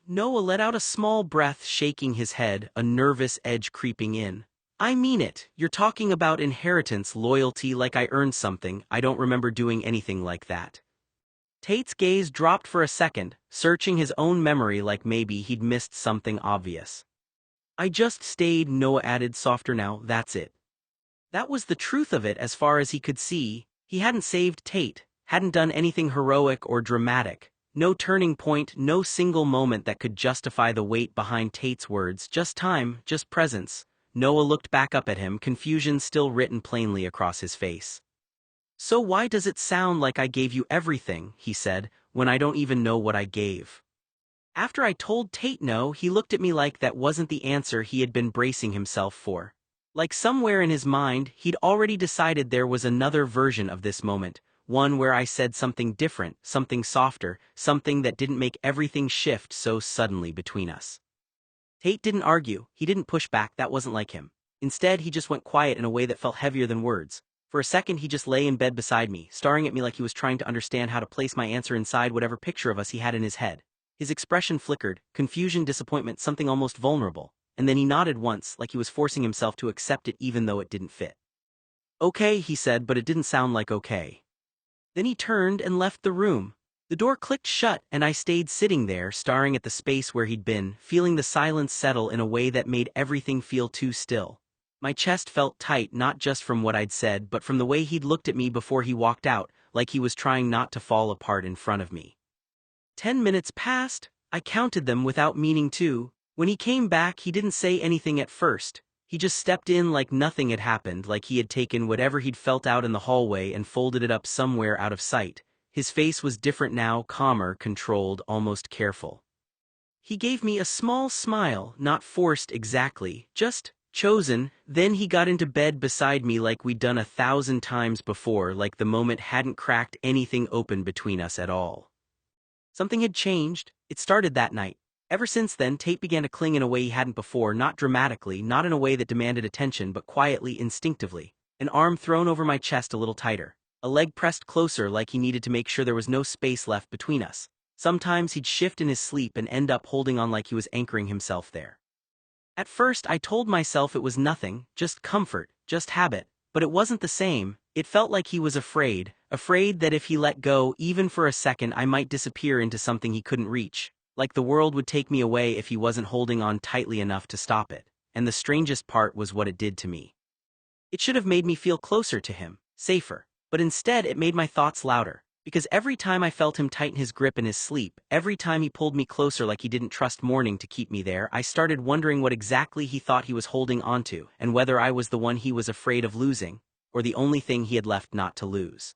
Noah let out a small breath, shaking his head, a nervous edge creeping in. "I mean it. You're talking about inheritance, loyalty, like I earned something. I don't remember doing anything like that." Tate's gaze dropped for a second, searching his own memory like maybe he'd missed something obvious. "I just stayed," Noah added softer now, "that's it." That was the truth of it as far as he could see. He hadn't saved Tate, hadn't done anything heroic or dramatic. No turning point, no single moment that could justify the weight behind Tate's words, just time, just presence. Noah looked back up at him, confusion still written plainly across his face. "So why does it sound like I gave you everything," he said, "when I don't even know what I gave?" After I told Tate no, he looked at me like that wasn't the answer he had been bracing himself for. Like somewhere in his mind, he'd already decided there was another version of this moment, one where I said something different, something softer, something that didn't make everything shift so suddenly between us. Tate didn't argue, he didn't push back, that wasn't like him. Instead, he just went quiet in a way that felt heavier than words. For a second, he just lay in bed beside me, staring at me like he was trying to understand how to place my answer inside whatever picture of us he had in his head. His expression flickered, confusion, disappointment, something almost vulnerable, and then he nodded once, like he was forcing himself to accept it even though it didn't fit. "Okay," he said, but it didn't sound like okay. Then he turned and left the room. The door clicked shut, and I stayed sitting there, staring at the space where he'd been, feeling the silence settle in a way that made everything feel too still. My chest felt tight, not just from what I'd said, but from the way he'd looked at me before he walked out, like he was trying not to fall apart in front of me. 10 minutes passed. I counted them without meaning to. When he came back, he didn't say anything at first. He just stepped in like nothing had happened, like he had taken whatever he'd felt out in the hallway and folded it up somewhere out of sight. His face was different now, calmer, controlled, almost careful. He gave me a small smile, not forced exactly, just chosen, then he got into bed beside me like we'd done 1,000 times before, like the moment hadn't cracked anything open between us at all. Something had changed. It started that night. Ever since then, Tate began to cling in a way he hadn't before, not dramatically, not in a way that demanded attention, but quietly, instinctively. An arm thrown over my chest a little tighter. A leg pressed closer like he needed to make sure there was no space left between us. Sometimes he'd shift in his sleep and end up holding on like he was anchoring himself there. At first, I told myself it was nothing, just comfort, just habit, but it wasn't the same. It felt like he was afraid that if he let go even for a second I might disappear into something he couldn't reach, like the world would take me away if he wasn't holding on tightly enough to stop it. And the strangest part was what it did to me. It should have made me feel closer to him, safer, but instead it made my thoughts louder. Because every time I felt him tighten his grip in his sleep, every time he pulled me closer like he didn't trust morning to keep me there, I started wondering what exactly he thought he was holding onto, and whether I was the one he was afraid of losing, or the only thing he had left not to lose.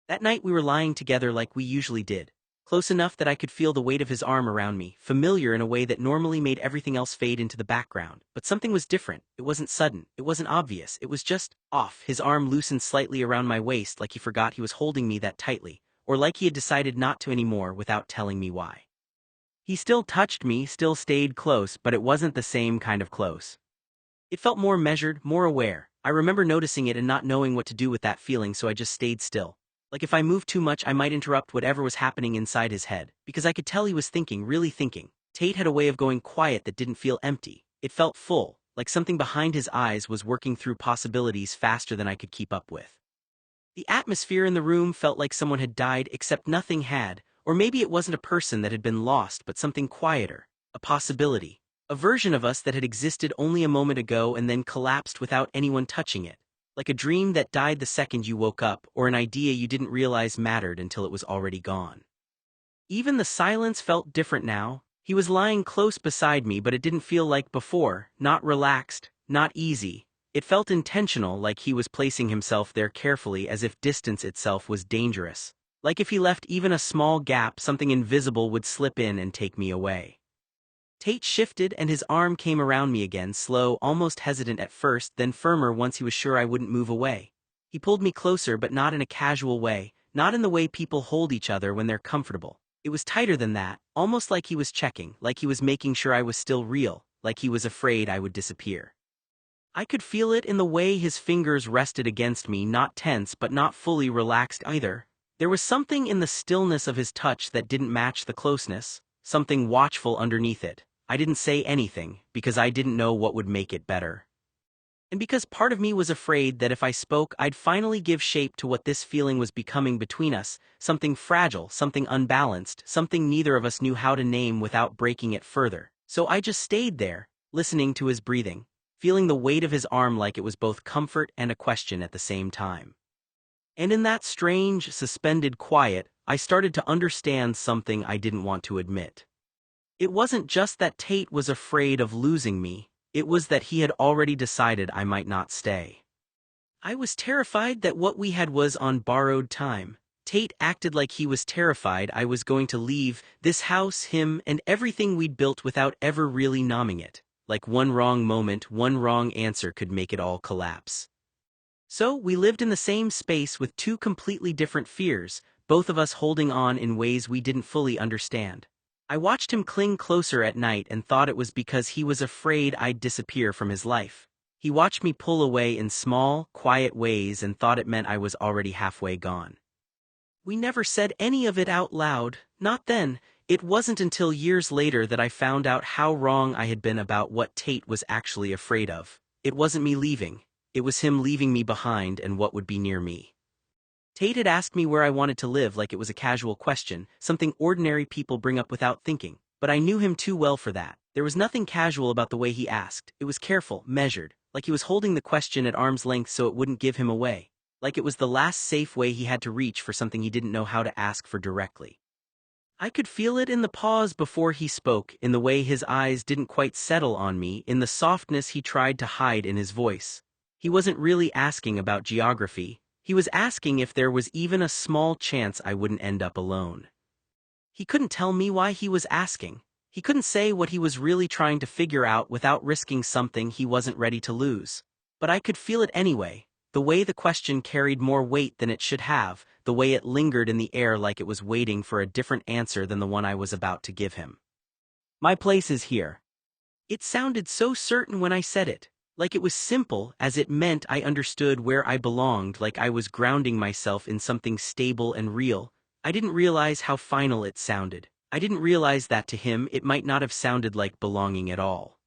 That night we were lying together like we usually did, close enough that I could feel the weight of his arm around me, familiar in a way that normally made everything else fade into the background. But something was different. It wasn't sudden, it wasn't obvious, it was just off. His arm loosened slightly around my waist like he forgot he was holding me that tightly, or like he had decided not to anymore without telling me why. He still touched me, still stayed close, but it wasn't the same kind of close. It felt more measured, more aware. I remember noticing it and not knowing what to do with that feeling, so I just stayed still. Like if I moved too much I might interrupt whatever was happening inside his head, because I could tell he was thinking, really thinking. Tate had a way of going quiet that didn't feel empty. It felt full, like something behind his eyes was working through possibilities faster than I could keep up with. The atmosphere in the room felt like someone had died, except nothing had, or maybe it wasn't a person that had been lost but something quieter, a possibility, a version of us that had existed only a moment ago and then collapsed without anyone touching it. Like a dream that died the second you woke up, or an idea you didn't realize mattered until it was already gone. Even the silence felt different now. He was lying close beside me, but it didn't feel like before, not relaxed, not easy. It felt intentional, like he was placing himself there carefully, as if distance itself was dangerous. Like if he left even a small gap, something invisible would slip in and take me away. Tate shifted and his arm came around me again, slow, almost hesitant at first, then firmer once he was sure I wouldn't move away. He pulled me closer, but not in a casual way, not in the way people hold each other when they're comfortable. It was tighter than that, almost like he was checking, like he was making sure I was still real, like he was afraid I would disappear. I could feel it in the way his fingers rested against me, not tense but not fully relaxed either. There was something in the stillness of his touch that didn't match the closeness, something watchful underneath it. I didn't say anything, because I didn't know what would make it better. And because part of me was afraid that if I spoke I'd finally give shape to what this feeling was becoming between us, something fragile, something unbalanced, something neither of us knew how to name without breaking it further. So I just stayed there, listening to his breathing, feeling the weight of his arm like it was both comfort and a question at the same time. And in that strange, suspended quiet, I started to understand something I didn't want to admit. It wasn't just that Tate was afraid of losing me, it was that he had already decided I might not stay. I was terrified that what we had was on borrowed time. Tate acted like he was terrified I was going to leave this house, him, and everything we'd built without ever really naming it. Like one wrong moment, one wrong answer could make it all collapse. So we lived in the same space with two completely different fears, both of us holding on in ways we didn't fully understand. I watched him cling closer at night and thought it was because he was afraid I'd disappear from his life. He watched me pull away in small, quiet ways and thought it meant I was already halfway gone. We never said any of it out loud, not then. It wasn't until years later that I found out how wrong I had been about what Tate was actually afraid of. It wasn't me leaving, it was him leaving me behind and what would be near me. Tate had asked me where I wanted to live like it was a casual question, something ordinary people bring up without thinking, but I knew him too well for that. There was nothing casual about the way he asked. It was careful, measured, like he was holding the question at arm's length so it wouldn't give him away, like it was the last safe way he had to reach for something he didn't know how to ask for directly. I could feel it in the pause before he spoke, in the way his eyes didn't quite settle on me, in the softness he tried to hide in his voice. He wasn't really asking about geography. He was asking if there was even a small chance I wouldn't end up alone. He couldn't tell me why he was asking. He couldn't say what he was really trying to figure out without risking something he wasn't ready to lose. But I could feel it anyway, the way the question carried more weight than it should have, the way it lingered in the air like it was waiting for a different answer than the one I was about to give him. My place is here. It sounded so certain when I said it, like it was simple, as it meant I understood where I belonged, like I was grounding myself in something stable and real. I didn't realize how final it sounded. I didn't realize that to him it might not have sounded like belonging at all.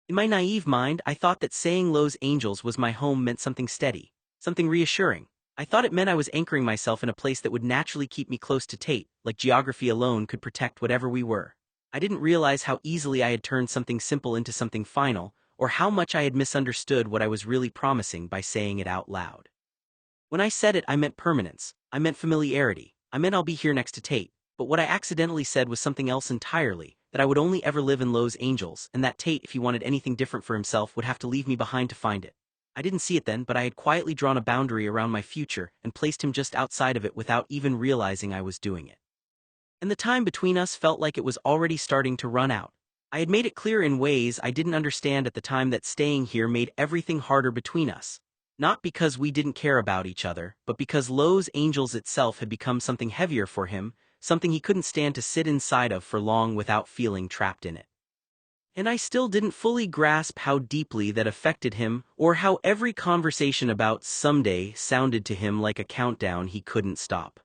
In my naive mind, I thought that saying Los Angeles was my home meant something steady, something reassuring. I thought it meant I was anchoring myself in a place that would naturally keep me close to Tate, like geography alone could protect whatever we were. I didn't realize how easily I had turned something simple into something final, or how much I had misunderstood what I was really promising by saying it out loud. When I said it, I meant permanence. I meant familiarity. I meant I'll be here next to Tate. But what I accidentally said was something else entirely, that I would only ever live in Los Angeles, and that Tate, if he wanted anything different for himself, would have to leave me behind to find it. I didn't see it then, but I had quietly drawn a boundary around my future and placed him just outside of it without even realizing I was doing it. And the time between us felt like it was already starting to run out. I had made it clear in ways I didn't understand at the time that staying here made everything harder between us. Not because we didn't care about each other, but because Los Angeles itself had become something heavier for him, something he couldn't stand to sit inside of for long without feeling trapped in it. And I still didn't fully grasp how deeply that affected him, or how every conversation about someday sounded to him like a countdown he couldn't stop.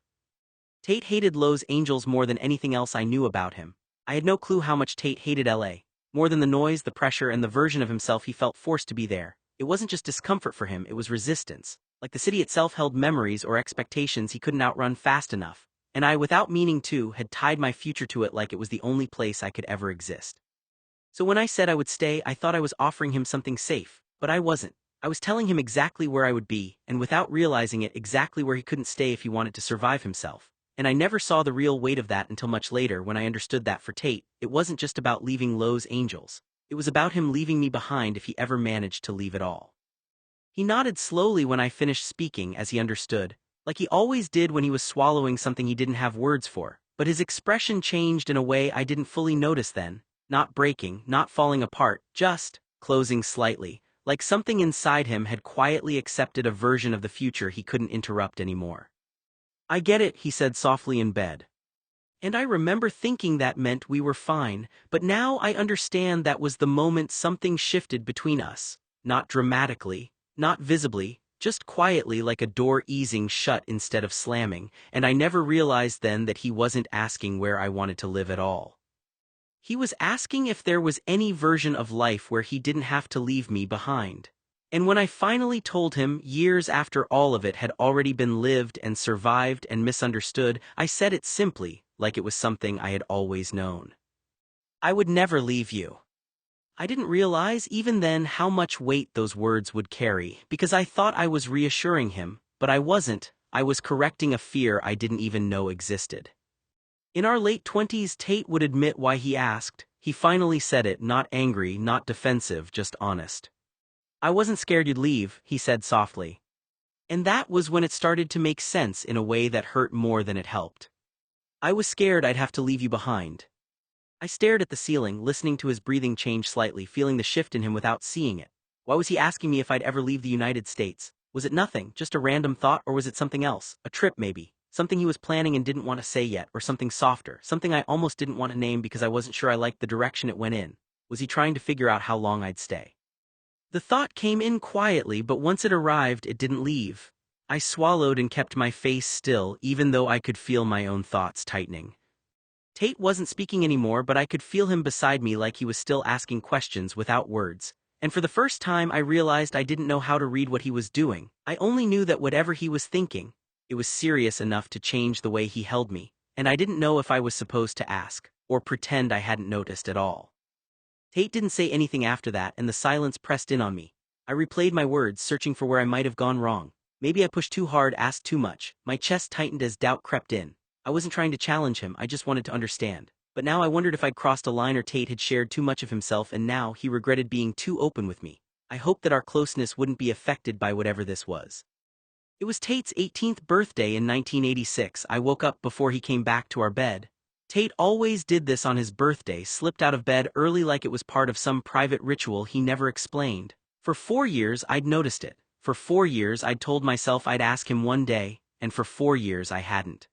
Tate hated Los Angeles more than anything else I knew about him. I had no clue how much Tate hated LA. More than the noise, the pressure, and the version of himself he felt forced to be there. It wasn't just discomfort for him, it was resistance. Like the city itself held memories or expectations he couldn't outrun fast enough. And I, without meaning to, had tied my future to it like it was the only place I could ever exist. So when I said I would stay, I thought I was offering him something safe, but I wasn't. I was telling him exactly where I would be, and without realizing it, exactly where he couldn't stay if he wanted to survive himself. And I never saw the real weight of that until much later when I understood that for Tate, it wasn't just about leaving Los Angeles. It was about him leaving me behind if he ever managed to leave at all. He nodded slowly when I finished speaking as he understood, like he always did when he was swallowing something he didn't have words for, but his expression changed in a way I didn't fully notice then, not breaking, not falling apart, just closing slightly, like something inside him had quietly accepted a version of the future he couldn't interrupt anymore. I get it, he said softly in bed. And I remember thinking that meant we were fine, but now I understand that was the moment something shifted between us, not dramatically, not visibly, just quietly like a door easing shut instead of slamming, and I never realized then that he wasn't asking where I wanted to live at all. He was asking if there was any version of life where he didn't have to leave me behind. And when I finally told him, years after all of it had already been lived and survived and misunderstood, I said it simply, like it was something I had always known. I would never leave you. I didn't realize even then how much weight those words would carry, because I thought I was reassuring him, but I wasn't. I was correcting a fear I didn't even know existed. In our late 20s, Tate would admit why he asked. He finally said it, not angry, not defensive, just honest. I wasn't scared you'd leave, he said softly. And that was when it started to make sense in a way that hurt more than it helped. I was scared I'd have to leave you behind. I stared at the ceiling, listening to his breathing change slightly, feeling the shift in him without seeing it. Why was he asking me if I'd ever leave the United States? Was it nothing, just a random thought, or was it something else? A trip maybe. Something he was planning and didn't want to say yet, or something softer, something I almost didn't want to name because I wasn't sure I liked the direction it went in. Was he trying to figure out how long I'd stay? The thought came in quietly, but once it arrived, it didn't leave. I swallowed and kept my face still, even though I could feel my own thoughts tightening. Tate wasn't speaking anymore, but I could feel him beside me like he was still asking questions without words. And for the first time I realized I didn't know how to read what he was doing. I only knew that whatever he was thinking, it was serious enough to change the way he held me, and I didn't know if I was supposed to ask, or pretend I hadn't noticed at all. Tate didn't say anything after that, and the silence pressed in on me. I replayed my words, searching for where I might have gone wrong. Maybe I pushed too hard, asked too much. My chest tightened as doubt crept in. I wasn't trying to challenge him, I just wanted to understand. But now I wondered if I'd crossed a line or Tate had shared too much of himself and now he regretted being too open with me. I hoped that our closeness wouldn't be affected by whatever this was. It was Tate's 18th birthday in 1986. I woke up before he came back to our bed. Tate always did this on his birthday, slipped out of bed early like it was part of some private ritual he never explained. For 4 years I'd noticed it. For 4 years I'd told myself I'd ask him one day, and for 4 years I hadn't.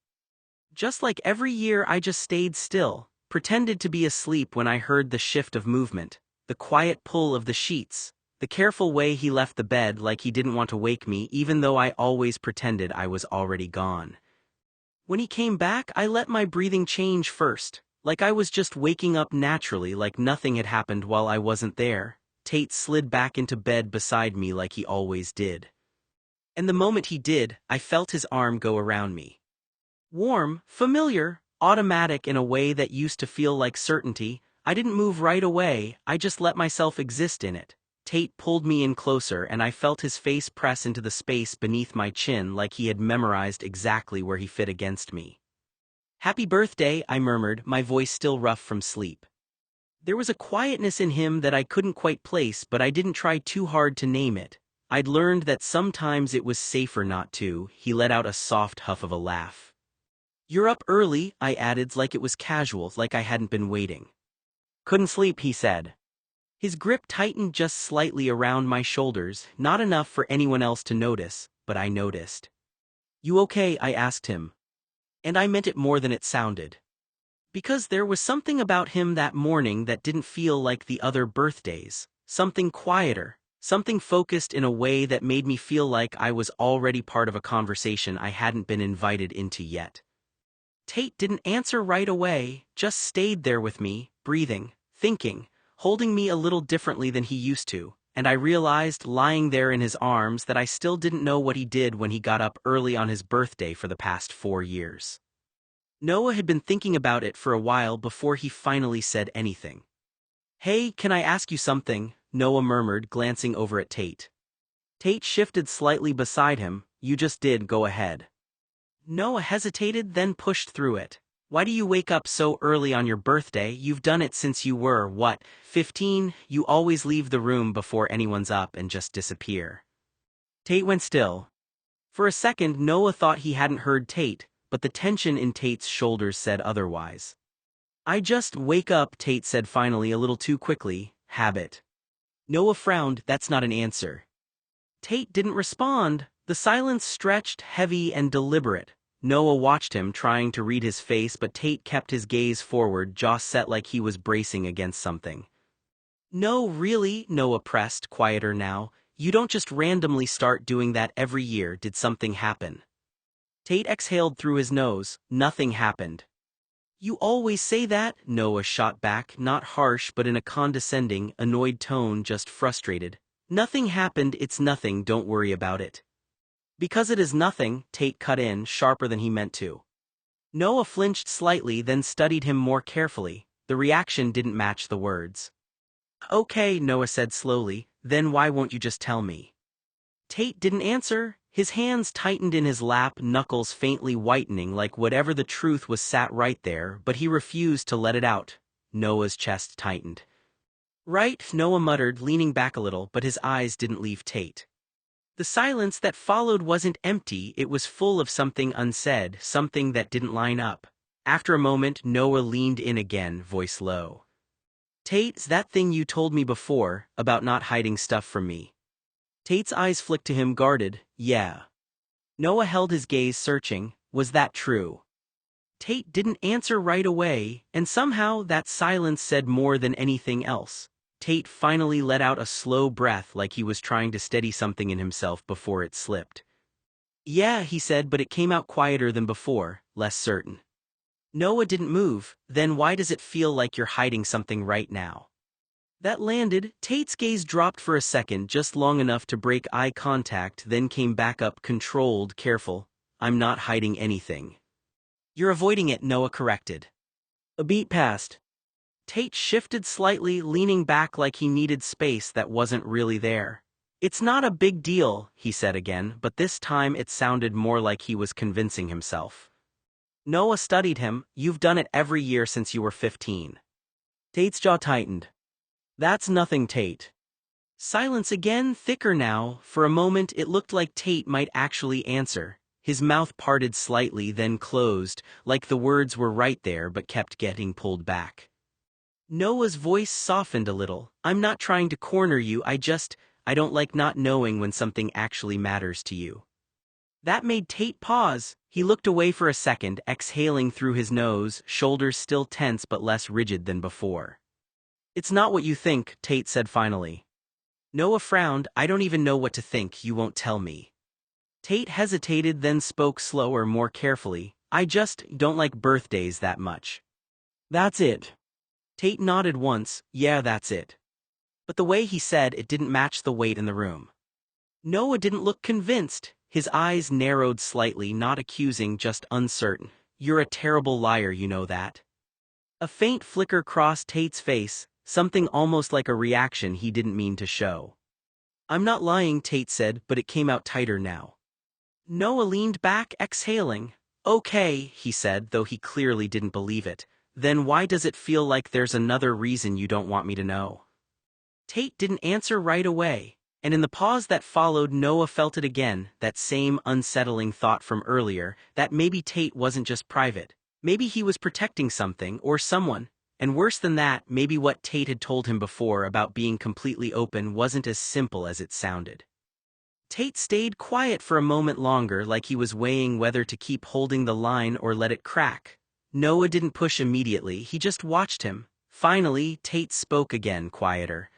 Just like every year I just stayed still, pretended to be asleep when I heard the shift of movement, the quiet pull of the sheets, the careful way he left the bed like he didn't want to wake me even though I always pretended I was already gone. When he came back, I let my breathing change first, like I was just waking up naturally, like nothing had happened while I wasn't there. Tate slid back into bed beside me like he always did. And the moment he did, I felt his arm go around me. Warm, familiar, automatic in a way that used to feel like certainty. I didn't move right away, I just let myself exist in it. Tate pulled me in closer and I felt his face press into the space beneath my chin like he had memorized exactly where he fit against me. "Happy birthday," I murmured, my voice still rough from sleep. There was a quietness in him that I couldn't quite place, but I didn't try too hard to name it. I'd learned that sometimes it was safer not to. He let out a soft huff of a laugh. "You're up early," I added like it was casual, like I hadn't been waiting. "Couldn't sleep," he said. His grip tightened just slightly around my shoulders, not enough for anyone else to notice, but I noticed. "You okay?" I asked him. And I meant it more than it sounded. Because there was something about him that morning that didn't feel like the other birthdays, something quieter, something focused in a way that made me feel like I was already part of a conversation I hadn't been invited into yet. Tate didn't answer right away, just stayed there with me, breathing, thinking, holding me a little differently than he used to, and I realized, lying there in his arms, that I still didn't know what he did when he got up early on his birthday for the past 4 years. Noah had been thinking about it for a while before he finally said anything. "Hey, can I ask you something?" Noah murmured, glancing over at Tate. Tate shifted slightly beside him. "You just did, go ahead." Noah hesitated, then pushed through it. "Why do you wake up so early on your birthday? You've done it since you were, what, 15? You always leave the room before anyone's up and just disappear." Tate went still. For a second Noah thought he hadn't heard Tate, but the tension in Tate's shoulders said otherwise. "I just wake up," Tate said finally, a little too quickly. "Habit." Noah frowned. "That's not an answer." Tate didn't respond. The silence stretched, heavy and deliberate. Noah watched him, trying to read his face, but Tate kept his gaze forward, jaw set like he was bracing against something. "No, really," Noah pressed, quieter now. "You don't just randomly start doing that every year. Did something happen?" Tate exhaled through his nose. "Nothing happened." "You always say that," Noah shot back, not harsh but in a condescending, annoyed tone, just frustrated. "Nothing happened, it's nothing, don't worry about it." "Because it is nothing," Tate cut in, sharper than he meant to. Noah flinched slightly, then studied him more carefully. The reaction didn't match the words. "Okay," Noah said slowly, "then why won't you just tell me?" Tate didn't answer. His hands tightened in his lap, knuckles faintly whitening like whatever the truth was sat right there, but he refused to let it out. Noah's chest tightened. "Right," Noah muttered, leaning back a little, but his eyes didn't leave Tate. The silence that followed wasn't empty, it was full of something unsaid, something that didn't line up. After a moment, Noah leaned in again, voice low. "Tate's that thing you told me before, about not hiding stuff from me." Tate's eyes flicked to him, guarded. "Yeah." Noah held his gaze, searching. "Was that true?" Tate didn't answer right away, and somehow that silence said more than anything else. Tate finally let out a slow breath like he was trying to steady something in himself before it slipped. "Yeah," he said, but it came out quieter than before, less certain. Noah didn't move. "Then why does it feel like you're hiding something right now?" That landed. Tate's gaze dropped for a second, just long enough to break eye contact, then came back up, controlled, careful. "I'm not hiding anything." "You're avoiding it," Noah corrected. A beat passed. Tate shifted slightly, leaning back like he needed space that wasn't really there. "It's not a big deal," he said again, but this time it sounded more like he was convincing himself. Noah studied him. "You've done it every year since you were 15. Tate's jaw tightened. "That's nothing, Tate." Silence again, thicker now. For a moment it looked like Tate might actually answer. His mouth parted slightly, then closed, like the words were right there but kept getting pulled back. Noah's voice softened a little. I'm not trying to corner you, I don't like not knowing when something actually matters to you. That made Tate pause. He looked away for a second, exhaling through his nose, shoulders still tense but less rigid than before. It's not what you think, Tate said finally. Noah frowned. I don't even know what to think, you won't tell me. Tate hesitated, then spoke slower, more carefully. I just don't like birthdays that much. That's it. Tate nodded once. Yeah, that's it. But the way he said it didn't match the weight in the room. Noah didn't look convinced. His eyes narrowed slightly, not accusing, just uncertain. You're a terrible liar, you know that. A faint flicker crossed Tate's face, something almost like a reaction he didn't mean to show. I'm not lying, Tate said, but it came out tighter now. Noah leaned back, exhaling. Okay, he said, though he clearly didn't believe it. Then why does it feel like there's another reason you don't want me to know? Tate didn't answer right away, and in the pause that followed, Noah felt it again, that same unsettling thought from earlier, that maybe Tate wasn't just private. Maybe he was protecting something or someone, and worse than that, maybe what Tate had told him before about being completely open wasn't as simple as it sounded. Tate stayed quiet for a moment longer, like he was weighing whether to keep holding the line or let it crack. Noah didn't push immediately, he just watched him. Finally, Tate spoke again, quieter.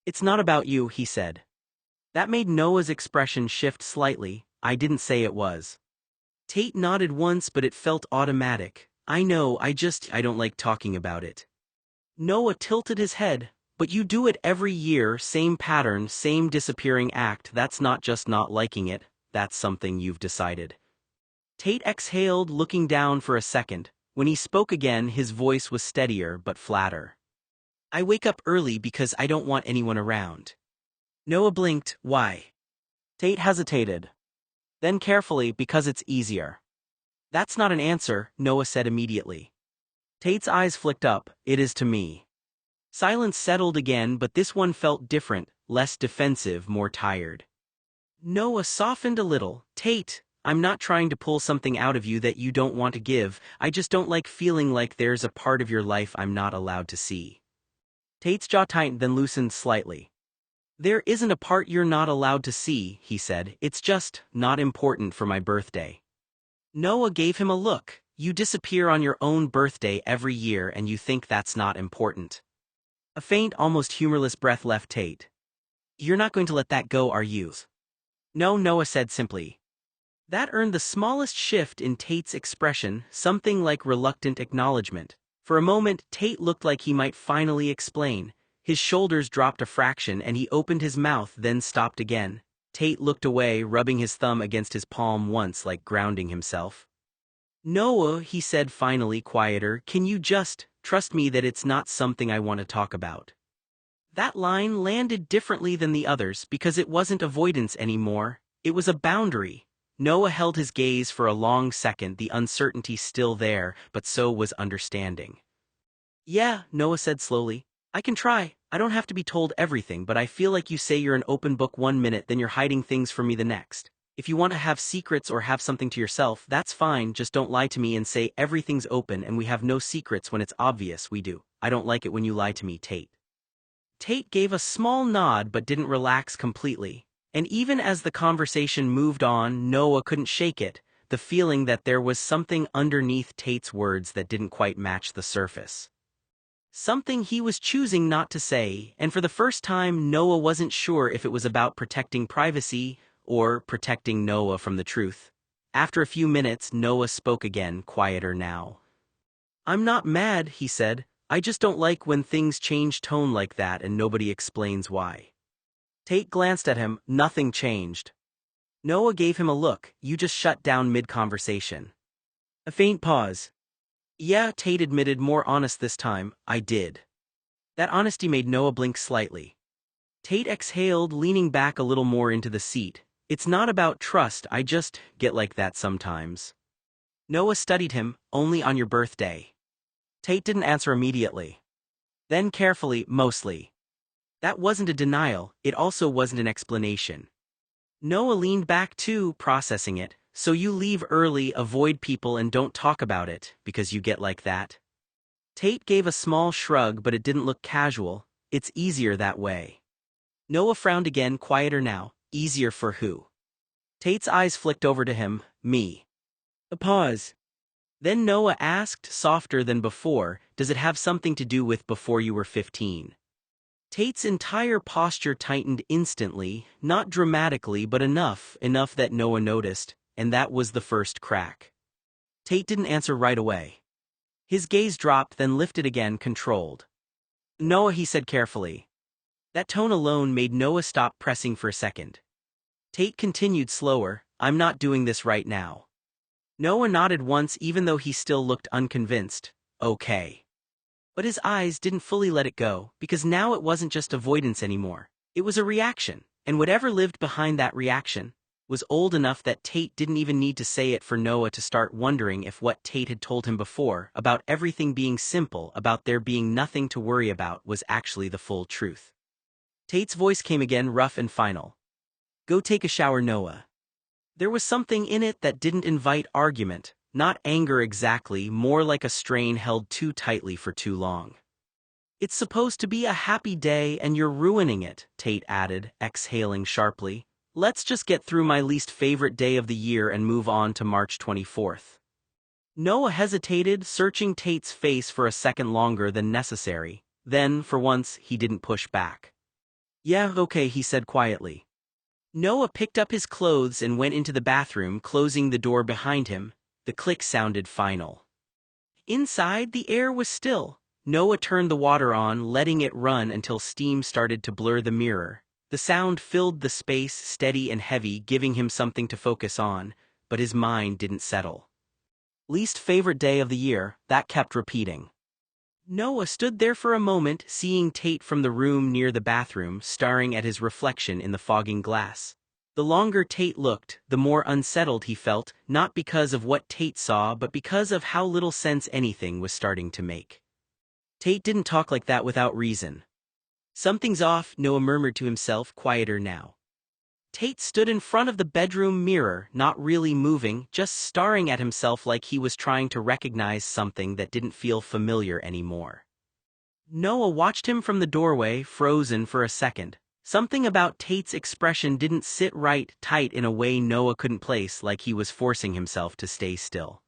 It's not about you, he said. That made Noah's expression shift slightly. I didn't say it was. Tate nodded once, but it felt automatic. I know, I don't like talking about it. Noah tilted his head. But you do it every year, same pattern, same disappearing act. That's not just not liking it, that's something you've decided. Tate exhaled, looking down for a second. When he spoke again, his voice was steadier but flatter. I wake up early because I don't want anyone around. Noah blinked. Why? Tate hesitated. Then carefully, because it's easier. That's not an answer, Noah said immediately. Tate's eyes flicked up. It is to me. Silence settled again, but this one felt different, less defensive, more tired. Noah softened a little. Tate, I'm not trying to pull something out of you that you don't want to give, I just don't like feeling like there's a part of your life I'm not allowed to see. Tate's jaw tightened, then loosened slightly. There isn't a part you're not allowed to see, he said, it's just not important for my birthday. Noah gave him a look. You disappear on your own birthday every year and you think that's not important. A faint, almost humorless breath left Tate. You're not going to let that go, are you? No, Noah said simply. That earned the smallest shift in Tate's expression, something like reluctant acknowledgement. For a moment, Tate looked like he might finally explain. His shoulders dropped a fraction and he opened his mouth, then stopped again. Tate looked away, rubbing his thumb against his palm once, like grounding himself. Noah, he said finally, quieter, can you just trust me that it's not something I want to talk about? That line landed differently than the others because it wasn't avoidance anymore, it was a boundary. Noah held his gaze for a long second, the uncertainty still there, but so was understanding. Yeah, Noah said slowly. I can try. I don't have to be told everything, but I feel like you say you're an open book one minute, then you're hiding things from me the next. If you want to have secrets or have something to yourself, that's fine, just don't lie to me and say everything's open and we have no secrets when it's obvious we do. I don't like it when you lie to me, Tate. Tate gave a small nod but didn't relax completely. And even as the conversation moved on, Noah couldn't shake it, the feeling that there was something underneath Tate's words that didn't quite match the surface. Something he was choosing not to say, and for the first time Noah wasn't sure if it was about protecting privacy or protecting Noah from the truth. After a few minutes, Noah spoke again, quieter now. I'm not mad, he said. I just don't like when things change tone like that and nobody explains why. Tate glanced at him. Nothing changed. Noah gave him a look. You just shut down mid-conversation. A faint pause. Yeah, Tate admitted, more honest this time. I did. That honesty made Noah blink slightly. Tate exhaled, leaning back a little more into the seat. It's not about trust, I just get like that sometimes. Noah studied him. Only on your birthday. Tate didn't answer immediately. Then carefully, mostly. That wasn't a denial, it also wasn't an explanation. Noah leaned back too, processing it. So you leave early, avoid people and don't talk about it, because you get like that? Tate gave a small shrug, but it didn't look casual. It's easier that way. Noah frowned again, quieter now. Easier for who? Tate's eyes flicked over to him. Me. A pause. Then Noah asked, softer than before, does it have something to do with before you were 15? Tate's entire posture tightened instantly, not dramatically but enough that Noah noticed, and that was the first crack. Tate didn't answer right away. His gaze dropped, then lifted again, controlled. Noah, he said carefully. That tone alone made Noah stop pressing for a second. Tate continued slower, I'm not doing this right now. Noah nodded once, even though he still looked unconvinced. Okay. But his eyes didn't fully let it go, because now it wasn't just avoidance anymore. It was a reaction, and whatever lived behind that reaction was old enough that Tate didn't even need to say it for Noah to start wondering if what Tate had told him before about everything being simple, about there being nothing to worry about, was actually the full truth. Tate's voice came again, rough and final. Go take a shower, Noah. There was something in it that didn't invite argument, not anger exactly, more like a strain held too tightly for too long. It's supposed to be a happy day and you're ruining it, Tate added, exhaling sharply. Let's just get through my least favorite day of the year and move on to March 24th. Noah hesitated, searching Tate's face for a second longer than necessary. Then, for once, he didn't push back. Yeah, okay, he said quietly. Noah picked up his clothes and went into the bathroom, closing the door behind him. The click sounded final. Inside, the air was still. Noah turned the water on, letting it run until steam started to blur the mirror. The sound filled the space, steady and heavy, giving him something to focus on, but his mind didn't settle. Least favorite day of the year, that kept repeating. Noah stood there for a moment, seeing Tate from the room near the bathroom, staring at his reflection in the fogging glass. The longer Tate looked, the more unsettled he felt, not because of what Tate saw but because of how little sense anything was starting to make. Tate didn't talk like that without reason. Something's off, Noah murmured to himself, quieter now. Tate stood in front of the bedroom mirror, not really moving, just staring at himself like he was trying to recognize something that didn't feel familiar anymore. Noah watched him from the doorway, frozen for a second. Something about Tate's expression didn't sit right, tight in a way Noah couldn't place, like he was forcing himself to stay still.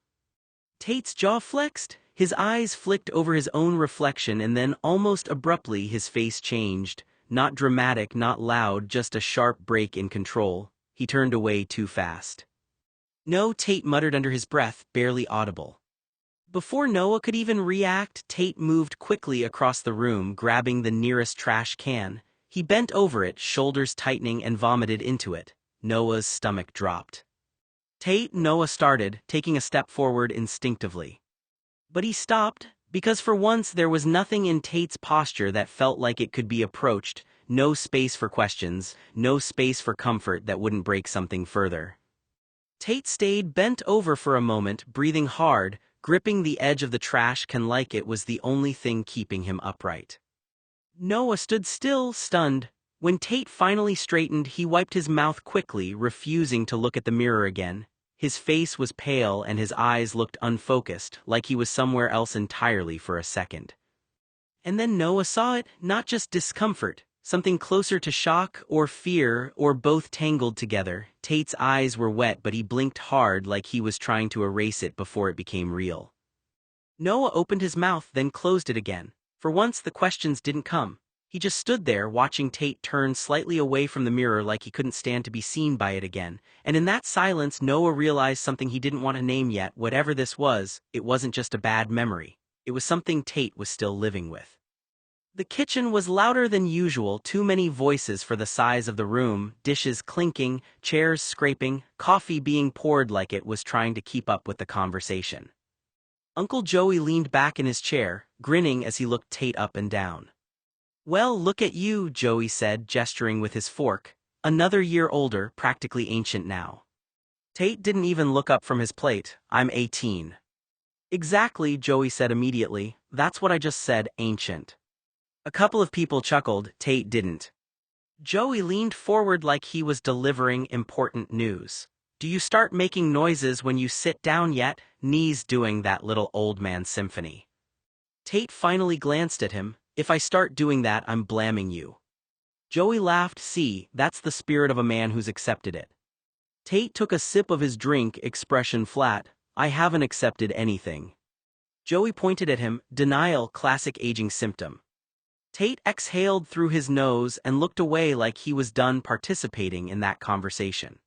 Tate's jaw flexed, his eyes flicked over his own reflection, and then, almost abruptly, his face changed. Not dramatic, not loud, just a sharp break in control. He turned away too fast. No, Tate muttered under his breath, barely audible. Before Noah could even react, Tate moved quickly across the room, grabbing the nearest trash can. He bent over it, shoulders tightening, and vomited into it. Noah's stomach dropped. Noah started, taking a step forward instinctively. But he stopped, because for once there was nothing in Tate's posture that felt like it could be approached, no space for questions, no space for comfort that wouldn't break something further. Tate stayed bent over for a moment, breathing hard, gripping the edge of the trash can like it was the only thing keeping him upright. Noah stood still, stunned. When Tate finally straightened, he wiped his mouth quickly, refusing to look at the mirror again. His face was pale and his eyes looked unfocused, like he was somewhere else entirely for a second. And then Noah saw it, not just discomfort, something closer to shock or fear or both tangled together. Tate's eyes were wet, but he blinked hard like he was trying to erase it before it became real. Noah opened his mouth, then closed it again. For once the questions didn't come. He just stood there watching Tate turn slightly away from the mirror like he couldn't stand to be seen by it again. And in that silence, Noah realized something he didn't want to name yet. Whatever this was, it wasn't just a bad memory. It was something Tate was still living with. The kitchen was louder than usual, too many voices for the size of the room, dishes clinking, chairs scraping, coffee being poured like it was trying to keep up with the conversation. Uncle Joey leaned back in his chair, grinning as he looked Tate up and down. Well, look at you, Joey said, gesturing with his fork. Another year older, practically ancient now. Tate didn't even look up from his plate. I'm 18. Exactly, Joey said immediately. That's what I just said, ancient. A couple of people chuckled. Tate didn't. Joey leaned forward like he was delivering important news. Do you start making noises when you sit down yet? Knees doing that little old man symphony. Tate finally glanced at him. If I start doing that, I'm blaming you. Joey laughed. See, that's the spirit of a man who's accepted it. Tate took a sip of his drink, expression flat. I haven't accepted anything. Joey pointed at him. Denial, classic aging symptom. Tate exhaled through his nose and looked away like he was done participating in that conversation.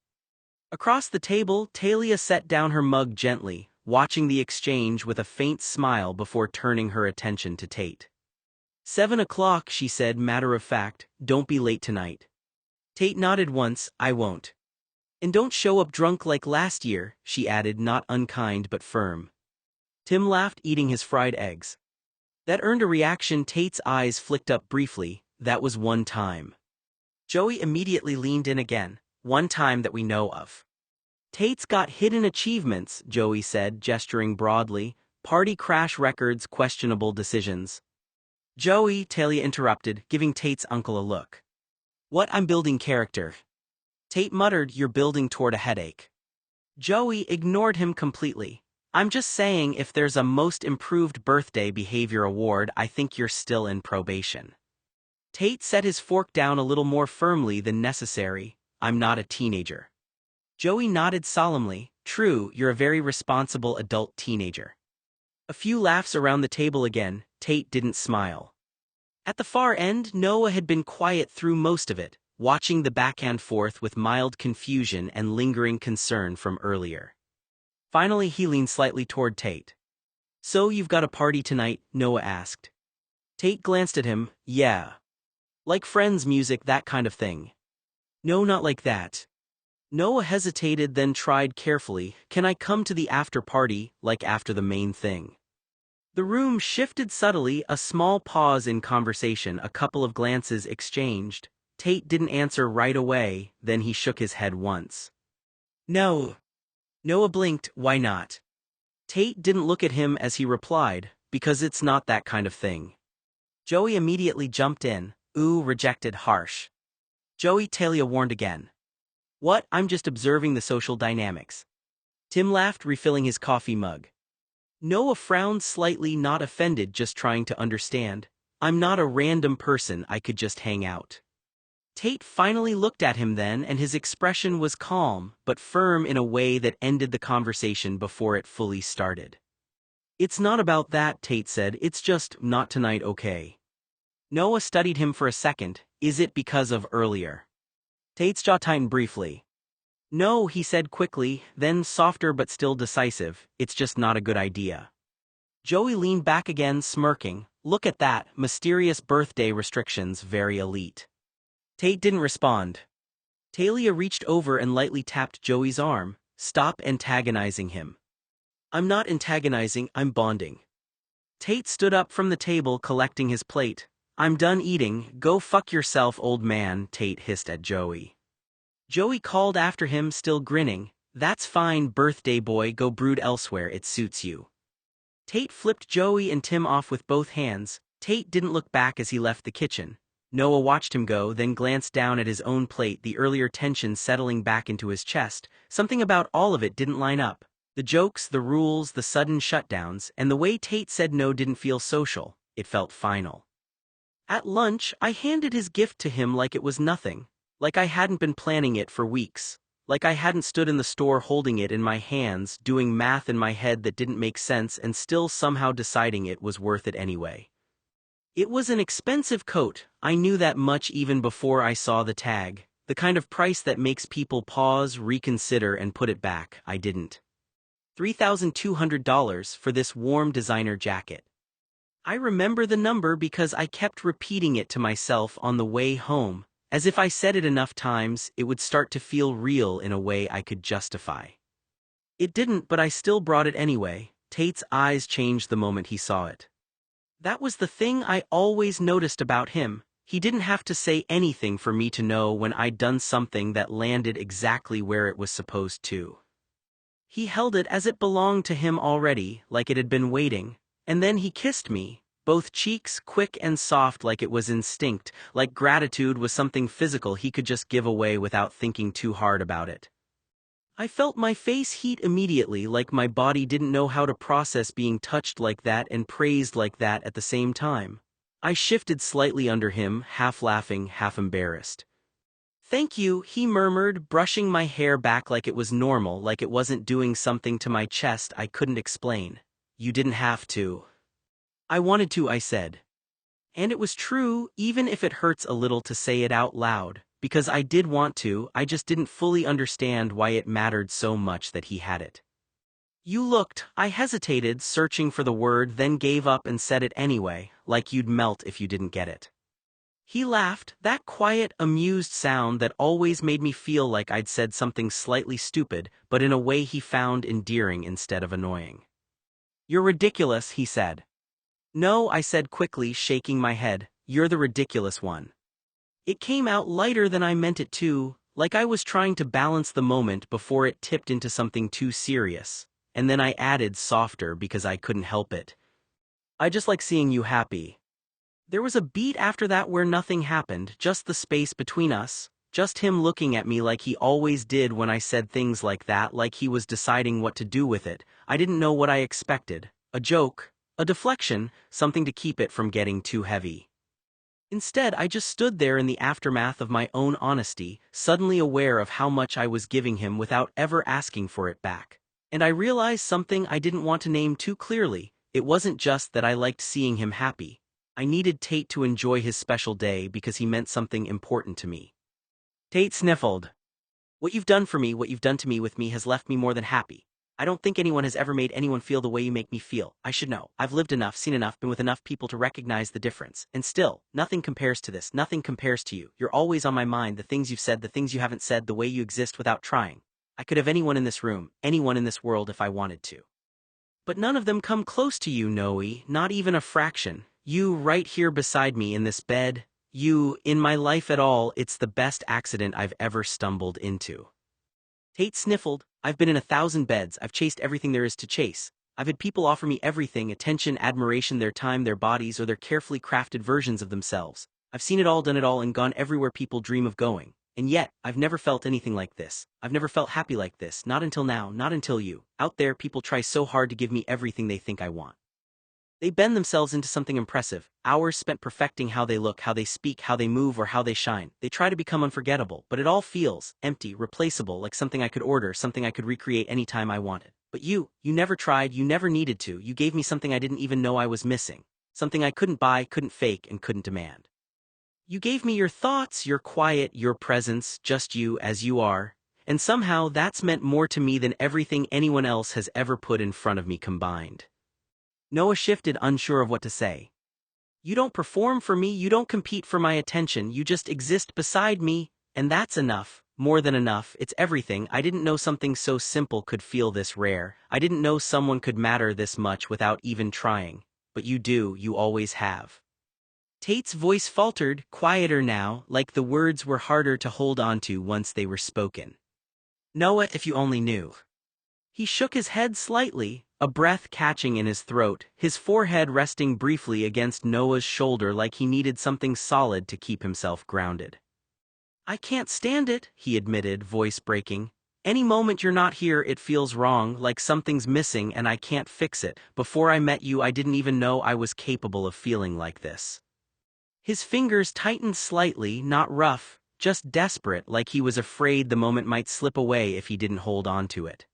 Across the table, Talia set down her mug gently, watching the exchange with a faint smile before turning her attention to Tate. 7 o'clock, she said, matter of fact. Don't be late tonight. Tate nodded once. I won't. And don't show up drunk like last year, she added, not unkind but firm. Tim laughed, eating his fried eggs. That earned a reaction. Tate's eyes flicked up briefly. That was one time. Joey immediately leaned in again. One time that we know of. Tate's got hidden achievements, Joey said, gesturing broadly. Party crash records, questionable decisions. Joey, Talia interrupted, giving Tate's uncle a look. What? I'm building character. Tate muttered, you're building toward a headache. Joey ignored him completely. I'm just saying, if there's a most improved birthday behavior award, I think you're still in probation. Tate set his fork down a little more firmly than necessary. I'm not a teenager. Joey nodded solemnly. True, you're a very responsible adult teenager. A few laughs around the table again. Tate didn't smile. At the far end, Noah had been quiet through most of it, watching the back and forth with mild confusion and lingering concern from earlier. Finally, he leaned slightly toward Tate. So you've got a party tonight? Noah asked. Tate glanced at him. Yeah. Like Friends music, that kind of thing. No, not like that. Noah hesitated, then tried carefully. Can I come to the after party, like after the main thing? The room shifted subtly, a small pause in conversation, a couple of glances exchanged. Tate didn't answer right away, then he shook his head once. No. Noah blinked. Why not? Tate didn't look at him as he replied, because it's not that kind of thing. Joey immediately jumped in. Ooh, rejected, harsh. Joey, Talia warned again. What? I'm just observing the social dynamics. Tim laughed, refilling his coffee mug. Noah frowned slightly, not offended, just trying to understand. I'm not a random person, I could just hang out. Tate finally looked at him then, and his expression was calm, but firm in a way that ended the conversation before it fully started. It's not about that, Tate said, it's just, not tonight, okay? Noah studied him for a second. Is it because of earlier? Tate's jaw tightened briefly. No, he said quickly, then softer but still decisive, it's just not a good idea. Joey leaned back again, smirking. Look at that, mysterious birthday restrictions, very elite. Tate didn't respond. Talia reached over and lightly tapped Joey's arm. Stop antagonizing him. I'm not antagonizing, I'm bonding. Tate stood up from the table, collecting his plate. I'm done eating, go fuck yourself, old man, Tate hissed at Joey. Joey called after him, still grinning. That's fine, birthday boy, go brood elsewhere, it suits you. Tate flipped Joey and Tim off with both hands. Tate didn't look back as he left the kitchen. Noah watched him go, then glanced down at his own plate, the earlier tension settling back into his chest. Something about all of it didn't line up. The jokes, the rules, the sudden shutdowns, and the way Tate said no didn't feel social. It felt final. At lunch, I handed his gift to him like it was nothing. Like I hadn't been planning it for weeks. Like I hadn't stood in the store holding it in my hands, doing math in my head that didn't make sense and still somehow deciding it was worth it anyway. It was an expensive coat, I knew that much even before I saw the tag. The kind of price that makes people pause, reconsider, and put it back. I didn't. $3,200 for this warm designer jacket. I remember the number because I kept repeating it to myself on the way home, as if I said it enough times, it would start to feel real in a way I could justify. It didn't, but I still brought it anyway. Tate's eyes changed the moment he saw it. That was the thing I always noticed about him. He didn't have to say anything for me to know when I'd done something that landed exactly where it was supposed to. He held it as it belonged to him already, like it had been waiting, and then he kissed me, both cheeks quick and soft, like it was instinct, like gratitude was something physical he could just give away without thinking too hard about it. I felt my face heat immediately, like my body didn't know how to process being touched like that and praised like that at the same time. I shifted slightly under him, half laughing, half embarrassed. "Thank you," he murmured, brushing my hair back like it was normal, like it wasn't doing something to my chest I couldn't explain. "You didn't have to." "I wanted to," I said. And it was true, even if it hurts a little to say it out loud, because I did want to, I just didn't fully understand why it mattered so much that he had it. "You looked," I hesitated, searching for the word, then gave up and said it anyway, "like you'd melt if you didn't get it." He laughed, that quiet, amused sound that always made me feel like I'd said something slightly stupid, but in a way he found endearing instead of annoying. "You're ridiculous," he said. "No," I said quickly, shaking my head, "you're the ridiculous one." It came out lighter than I meant it to, like I was trying to balance the moment before it tipped into something too serious, and then I added softer because I couldn't help it. "I just like seeing you happy." There was a beat after that where nothing happened, just the space between us, just him looking at me like he always did when I said things like that, like he was deciding what to do with it. I didn't know what I expected. A joke, a deflection, something to keep it from getting too heavy. Instead, I just stood there in the aftermath of my own honesty, suddenly aware of how much I was giving him without ever asking for it back. And I realized something I didn't want to name too clearly. It wasn't just that I liked seeing him happy. I needed Tate to enjoy his special day because he meant something important to me. Tate sniffled. "What you've done for me, what you've done to me with me has left me more than happy. I don't think anyone has ever made anyone feel the way you make me feel. I should know. I've lived enough, seen enough, been with enough people to recognize the difference. And still, nothing compares to this, nothing compares to you. You're always on my mind, the things you've said, the things you haven't said, the way you exist without trying. I could have anyone in this room, anyone in this world if I wanted to. But none of them come close to you, Noe, not even a fraction. You right here beside me in this bed, you, in my life at all, it's the best accident I've ever stumbled into." Tate sniffled. "I've been in 1,000 beds, I've chased everything there is to chase. I've had people offer me everything, attention, admiration, their time, their bodies, or their carefully crafted versions of themselves. I've seen it all, done it all, and gone everywhere people dream of going. And yet, I've never felt anything like this. I've never felt happy like this, not until now, not until you. Out there, people try so hard to give me everything they think I want. They bend themselves into something impressive, hours spent perfecting how they look, how they speak, how they move, or how they shine. They try to become unforgettable, but it all feels empty, replaceable, like something I could order, something I could recreate anytime I wanted. But you never tried, you never needed to. You gave me something I didn't even know I was missing. Something I couldn't buy, couldn't fake, and couldn't demand. You gave me your thoughts, your quiet, your presence, just you as you are. And somehow that's meant more to me than everything anyone else has ever put in front of me combined." Noah shifted, unsure of what to say. "You don't perform for me, you don't compete for my attention, you just exist beside me, and that's enough, more than enough, it's everything. I didn't know something so simple could feel this rare. I didn't know someone could matter this much without even trying. But you do, you always have." Tate's voice faltered, quieter now, like the words were harder to hold onto once they were spoken. "Noah, if you only knew." He shook his head slightly, a breath catching in his throat, his forehead resting briefly against Noah's shoulder like he needed something solid to keep himself grounded. "I can't stand it," he admitted, voice breaking. "Any moment you're not here it feels wrong, like something's missing and I can't fix it. Before I met you I didn't even know I was capable of feeling like this." His fingers tightened slightly, not rough, just desperate, like he was afraid the moment might slip away if he didn't hold on to it.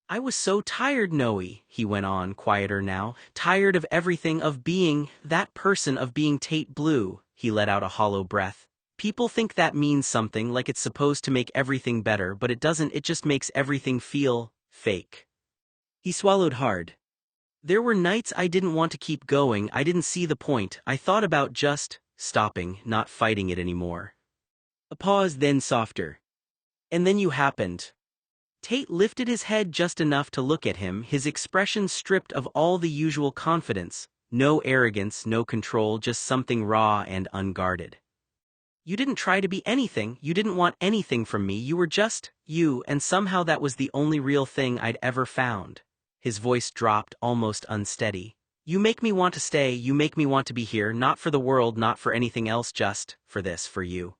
"I was so tired, Noe," he went on, quieter now, "tired of everything, of being that person, of being Tate Blue." He let out a hollow breath. "People think that means something, like it's supposed to make everything better, but it doesn't, it just makes everything feel fake." He swallowed hard. "There were nights I didn't want to keep going, I didn't see the point, I thought about just stopping, not fighting it anymore." A pause, then softer. "And then you happened." Tate lifted his head just enough to look at him, his expression stripped of all the usual confidence, no arrogance, no control, just something raw and unguarded. "You didn't try to be anything, you didn't want anything from me, you were just you, and somehow that was the only real thing I'd ever found." His voice dropped, almost unsteady. "You make me want to stay, you make me want to be here, not for the world, not for anything else, just for this, for you."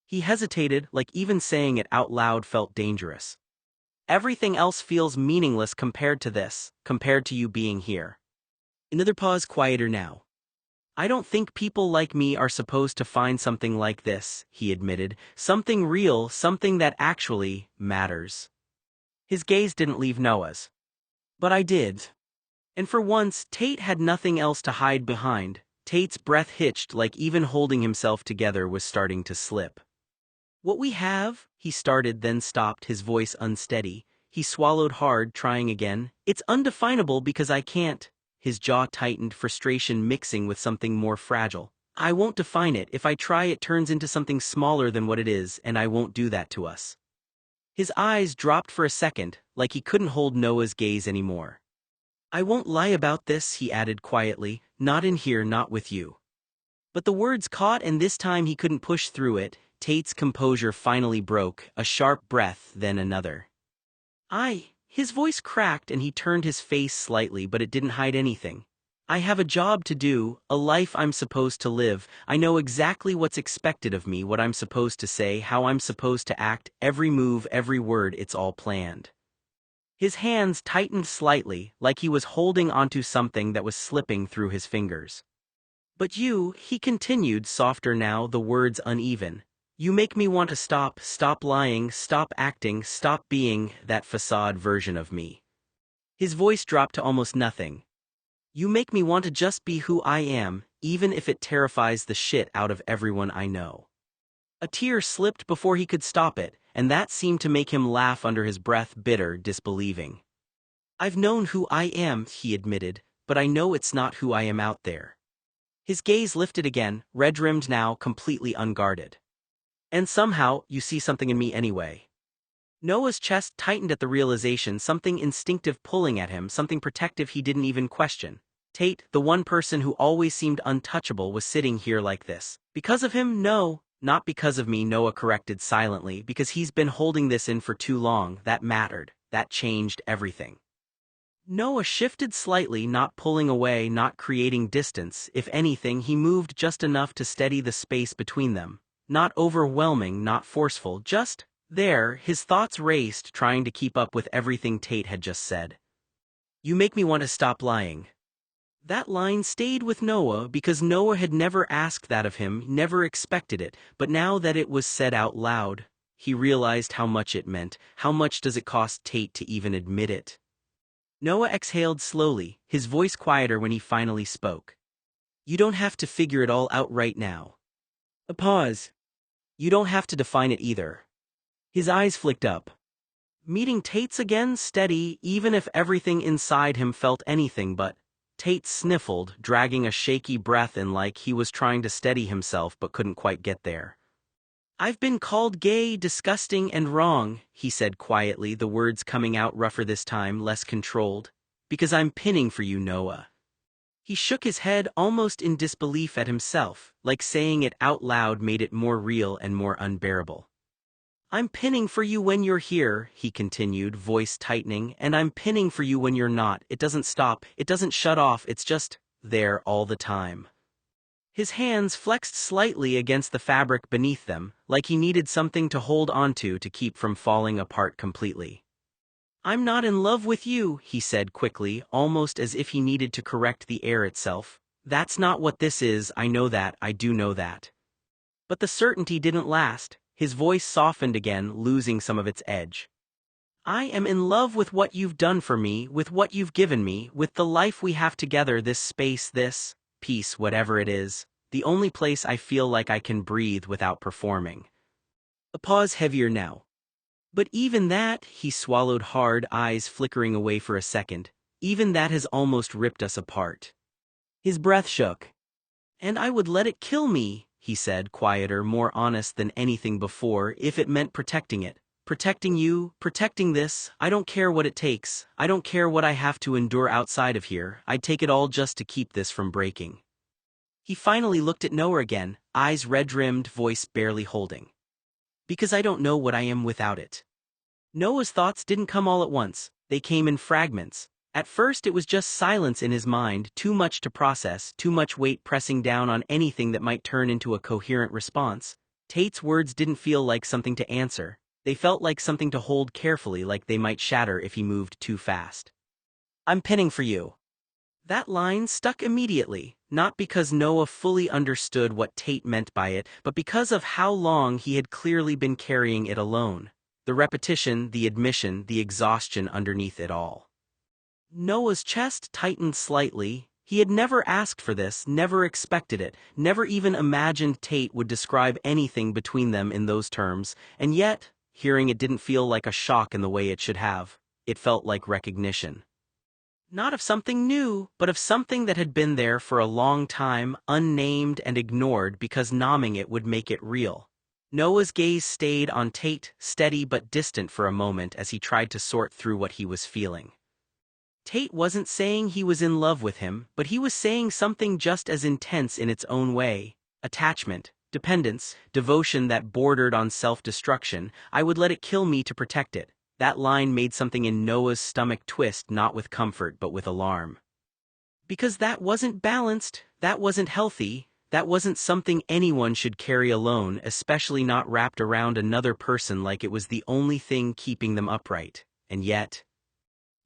He hesitated, like even saying it out loud felt dangerous. Everything else feels meaningless compared to this, compared to you being here. Another pause, quieter now. I don't think people like me are supposed to find something like this, he admitted. Something real, something that actually matters. His gaze didn't leave Noah's. But I did. And for once, Tate had nothing else to hide behind. Tate's breath hitched like even holding himself together was starting to slip. What we have, he started then stopped, his voice unsteady. He swallowed hard, trying again. It's undefinable because I can't. His jaw tightened, frustration mixing with something more fragile. I won't define it. If I try, it turns into something smaller than what it is, and I won't do that to us. His eyes dropped for a second, like he couldn't hold Noah's gaze anymore. I won't lie about this, he added quietly, not in here, not with you. But the words caught, and this time he couldn't push through it. Tate's composure finally broke, a sharp breath, then another. His voice cracked and he turned his face slightly, but it didn't hide anything. I have a job to do, a life I'm supposed to live. I know exactly what's expected of me, what I'm supposed to say, how I'm supposed to act, every move, every word, it's all planned. His hands tightened slightly, like he was holding onto something that was slipping through his fingers. But you, he continued, softer now, the words uneven. You make me want to stop lying, stop acting, stop being that facade version of me. His voice dropped to almost nothing. You make me want to just be who I am, even if it terrifies the shit out of everyone I know. A tear slipped before he could stop it, and that seemed to make him laugh under his breath, bitter, disbelieving. I've known who I am, he admitted, but I know it's not who I am out there. His gaze lifted again, red-rimmed now, completely unguarded. And somehow, you see something in me anyway. Noah's chest tightened at the realization, something instinctive pulling at him, something protective he didn't even question. Tate, the one person who always seemed untouchable, was sitting here like this. Because of him? No, not because of me, Noah corrected silently, because he's been holding this in for too long. That mattered. That changed everything. Noah shifted slightly, not pulling away, not creating distance. If anything, he moved just enough to steady the space between them. Not overwhelming, not forceful, just there. His thoughts raced, trying to keep up with everything Tate had just said. You make me want to stop lying. That line stayed with Noah because Noah had never asked that of him, never expected it, but now that it was said out loud, he realized how much it meant. How much does it cost Tate to even admit it? Noah exhaled slowly, his voice quieter when he finally spoke. You don't have to figure it all out right now. A pause. You don't have to define it either. His eyes flicked up. Meeting Tate's again, steady, even if everything inside him felt anything but. Tate sniffled, dragging a shaky breath in like he was trying to steady himself but couldn't quite get there. I've been called gay, disgusting, and wrong, he said quietly, the words coming out rougher this time, less controlled. Because I'm pinning for you, Noah. He shook his head almost in disbelief at himself, like saying it out loud made it more real and more unbearable. I'm pinning for you when you're here, he continued, voice tightening, and I'm pinning for you when you're not. It doesn't stop, it doesn't shut off, it's just there all the time. His hands flexed slightly against the fabric beneath them, like he needed something to hold onto to keep from falling apart completely. I'm not in love with you, he said quickly, almost as if he needed to correct the air itself. That's not what this is, I know that, I do know that. But the certainty didn't last. His voice softened again, losing some of its edge. I am in love with what you've done for me, with what you've given me, with the life we have together, this space, this peace, whatever it is, the only place I feel like I can breathe without performing. A pause, heavier now. But even that, he swallowed hard, eyes flickering away for a second, even that has almost ripped us apart. His breath shook. And I would let it kill me, he said, quieter, more honest than anything before, if it meant protecting it. Protecting you, protecting this, I don't care what it takes, I don't care what I have to endure outside of here, I'd take it all just to keep this from breaking. He finally looked at Noah again, eyes red-rimmed, voice barely holding. Because I don't know what I am without it. Noah's thoughts didn't come all at once, they came in fragments. At first it was just silence in his mind, too much to process, too much weight pressing down on anything that might turn into a coherent response. Tate's words didn't feel like something to answer. They felt like something to hold carefully, like they might shatter if he moved too fast. "I'm pinning for you." That line stuck immediately, not because Noah fully understood what Tate meant by it, but because of how long he had clearly been carrying it alone. The repetition, the admission, the exhaustion underneath it all. Noah's chest tightened slightly. He had never asked for this, never expected it, never even imagined Tate would describe anything between them in those terms, and yet, hearing it didn't feel like a shock in the way it should have. It felt like recognition. Not of something new, but of something that had been there for a long time, unnamed and ignored because numbing it would make it real. Noah's gaze stayed on Tate, steady but distant for a moment as he tried to sort through what he was feeling. Tate wasn't saying he was in love with him, but he was saying something just as intense in its own way. Attachment, dependence, devotion that bordered on self-destruction. "I would let it kill me to protect it." That line made something in Noah's stomach twist, not with comfort but with alarm. Because that wasn't balanced, that wasn't healthy, that wasn't something anyone should carry alone, especially not wrapped around another person like it was the only thing keeping them upright. And yet,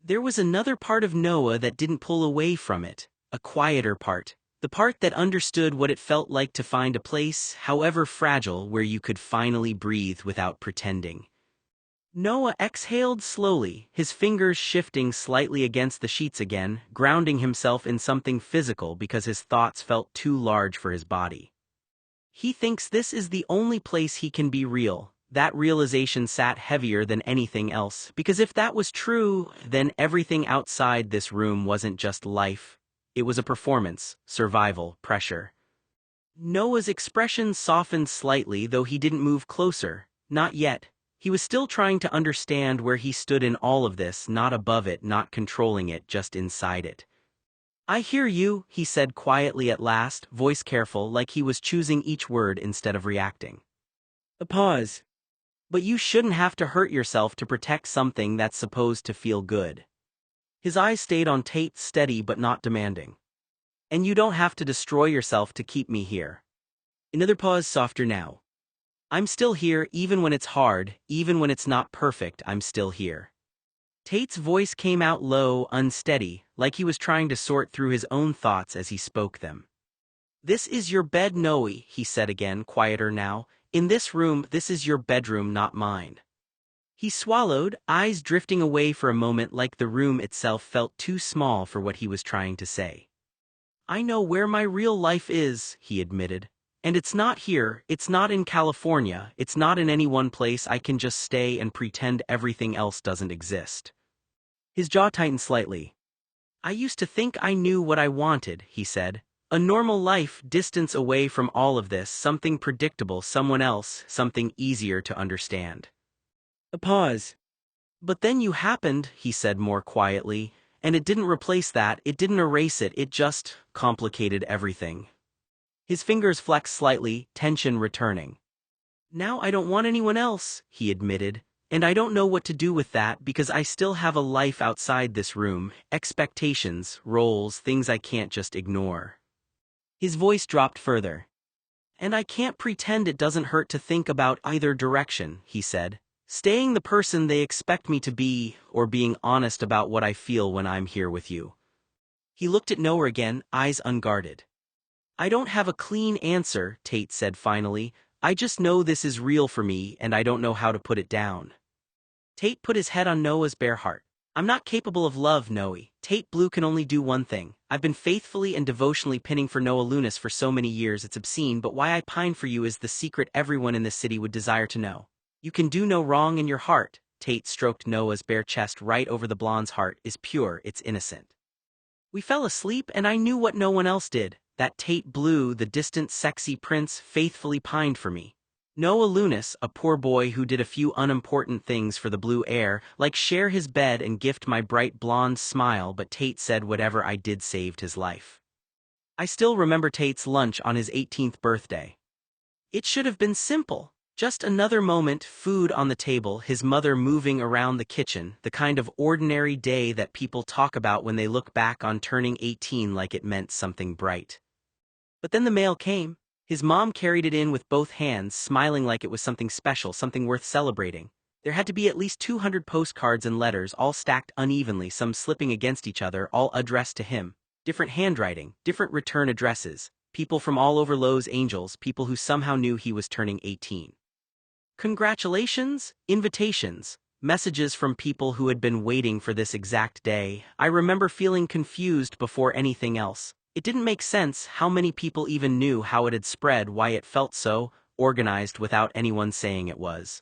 there was another part of Noah that didn't pull away from it, a quieter part, the part that understood what it felt like to find a place, however fragile, where you could finally breathe without pretending. Noah exhaled slowly, his fingers shifting slightly against the sheets again, grounding himself in something physical because his thoughts felt too large for his body. He thinks this is the only place he can be real. That realization sat heavier than anything else, because if that was true, then everything outside this room wasn't just life. It was a performance, survival, pressure. Noah's expression softened slightly, though he didn't move closer. Not yet. He was still trying to understand where he stood in all of this, not above it, not controlling it, just inside it. "I hear you," he said quietly at last, voice careful, like he was choosing each word instead of reacting. A pause. "But you shouldn't have to hurt yourself to protect something that's supposed to feel good." His eyes stayed on Tate, steady but not demanding. "And you don't have to destroy yourself to keep me here." Another pause, softer now. "I'm still here, even when it's hard, even when it's not perfect, I'm still here." Tate's voice came out low, unsteady, like he was trying to sort through his own thoughts as he spoke them. "This is your bed, Noe," he said again, quieter now. "In this room, this is your bedroom, not mine." He swallowed, eyes drifting away for a moment, like the room itself felt too small for what he was trying to say. "I know where my real life is," he admitted. "And it's not here, it's not in California, it's not in any one place I can just stay and pretend everything else doesn't exist." His jaw tightened slightly. "I used to think I knew what I wanted," he said. "A normal life, distance away from all of this, something predictable, someone else, something easier to understand." A pause. "But then you happened," he said more quietly, "and it didn't replace that, it didn't erase it, it just complicated everything." His fingers flexed slightly, tension returning. "Now I don't want anyone else," he admitted, "and I don't know what to do with that because I still have a life outside this room, expectations, roles, things I can't just ignore." His voice dropped further. "And I can't pretend it doesn't hurt to think about either direction," he said. "Staying the person they expect me to be, or being honest about what I feel when I'm here with you." He looked at Noah again, eyes unguarded. "I don't have a clean answer," Tate said finally. "I just know this is real for me and I don't know how to put it down." Tate put his head on Noah's bare heart. "I'm not capable of love, Noe. Tate Blue can only do one thing. I've been faithfully and devotionally pinning for Noah Lunas for so many years it's obscene, but why I pine for you is the secret everyone in this city would desire to know. You can do no wrong in your heart." Tate stroked Noah's bare chest right over the blonde's heart. "Is pure, it's innocent. We fell asleep and I knew what no one else did. That Tate Blue, the distant sexy prince, faithfully pined for me. Noah Lunas, a poor boy who did a few unimportant things for the blue air, like share his bed and gift my bright blonde smile, but Tate said whatever I did saved his life." I still remember Tate's lunch on his 18th birthday. It should have been simple. Just another moment, food on the table, his mother moving around the kitchen, the kind of ordinary day that people talk about when they look back on turning 18 like it meant something bright. But then the mail came. His mom carried it in with both hands, smiling like it was something special, something worth celebrating. There had to be at least 200 postcards and letters, all stacked unevenly, some slipping against each other, all addressed to him. Different handwriting, different return addresses, people from all over Los Angeles, people who somehow knew he was turning 18. Congratulations, invitations, messages from people who had been waiting for this exact day. I remember feeling confused before anything else. It didn't make sense how many people even knew how it had spread, why it felt so organized without anyone saying it was.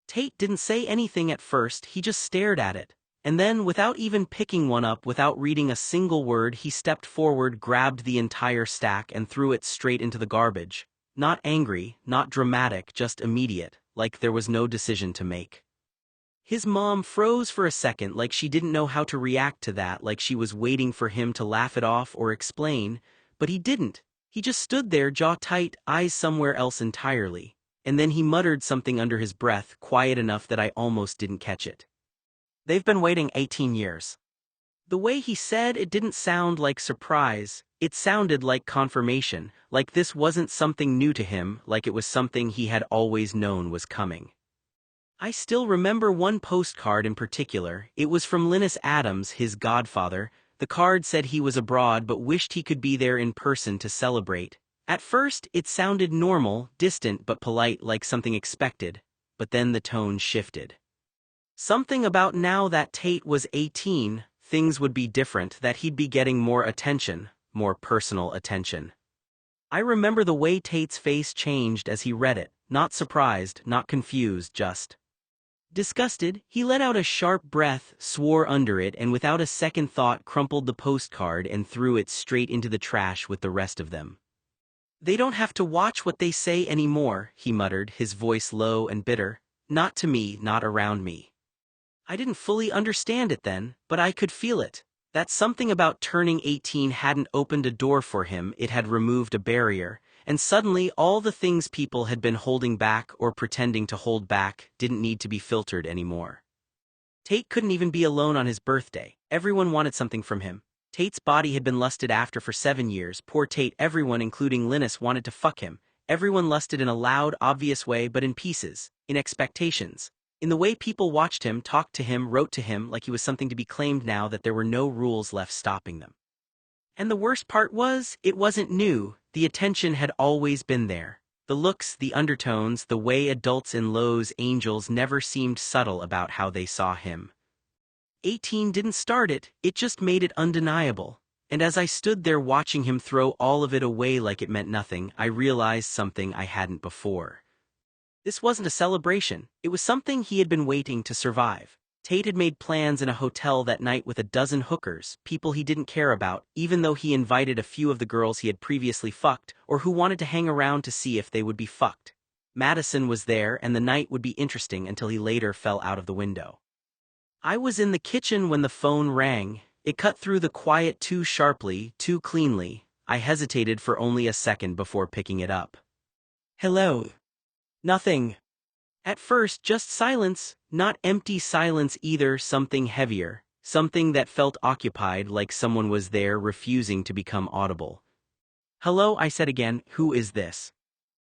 Tate didn't say anything at first, he just stared at it. And then, without even picking one up, without reading a single word, he stepped forward, grabbed the entire stack, and threw it straight into the garbage. Not angry, not dramatic, just immediate, like there was no decision to make. His mom froze for a second, like she didn't know how to react to that, like she was waiting for him to laugh it off or explain, but he didn't. He just stood there, jaw tight, eyes somewhere else entirely. And then he muttered something under his breath, quiet enough that I almost didn't catch it. They've been waiting 18 years. The way he said it didn't sound like surprise, it sounded like confirmation, like this wasn't something new to him, like it was something he had always known was coming. I still remember one postcard in particular. It was from Linus Adams, his godfather. The card said he was abroad but wished he could be there in person to celebrate. At first, it sounded normal, distant but polite, like something expected, but then the tone shifted. Something about now that Tate was 18, things would be different, that he'd be getting more attention, more personal attention. I remember the way Tate's face changed as he read it, not surprised, not confused, just disgusted. He let out a sharp breath, swore under it, and without a second thought crumpled the postcard and threw it straight into the trash with the rest of them. They don't have to watch what they say anymore, he muttered, his voice low and bitter. Not to me, not around me. I didn't fully understand it then, but I could feel it. That something about turning 18 hadn't opened a door for him, it had removed a barrier, and suddenly all the things people had been holding back or pretending to hold back didn't need to be filtered anymore. Tate couldn't even be alone on his birthday. Everyone wanted something from him. Tate's body had been lusted after for 7 years. Poor Tate, everyone, including Linus, wanted to fuck him. Everyone lusted in a loud, obvious way, but in pieces, in expectations. In the way people watched him, talked to him, wrote to him, like he was something to be claimed now that there were no rules left stopping them. And the worst part was, it wasn't new. The attention had always been there. The looks, the undertones, the way adults in Los Angeles never seemed subtle about how they saw him. 18 didn't start it, it just made it undeniable. And as I stood there watching him throw all of it away like it meant nothing, I realized something I hadn't before. This wasn't a celebration, it was something he had been waiting to survive. Tate had made plans in a hotel that night with a dozen hookers, people he didn't care about, even though he invited a few of the girls he had previously fucked, or who wanted to hang around to see if they would be fucked. Madison was there, and the night would be interesting until he later fell out of the window. I was in the kitchen when the phone rang. It cut through the quiet too sharply, too cleanly. I hesitated for only a second before picking it up. Hello. Nothing. At first, just silence, not empty silence either, something heavier, something that felt occupied, like someone was there refusing to become audible. Hello, I said again, who is this?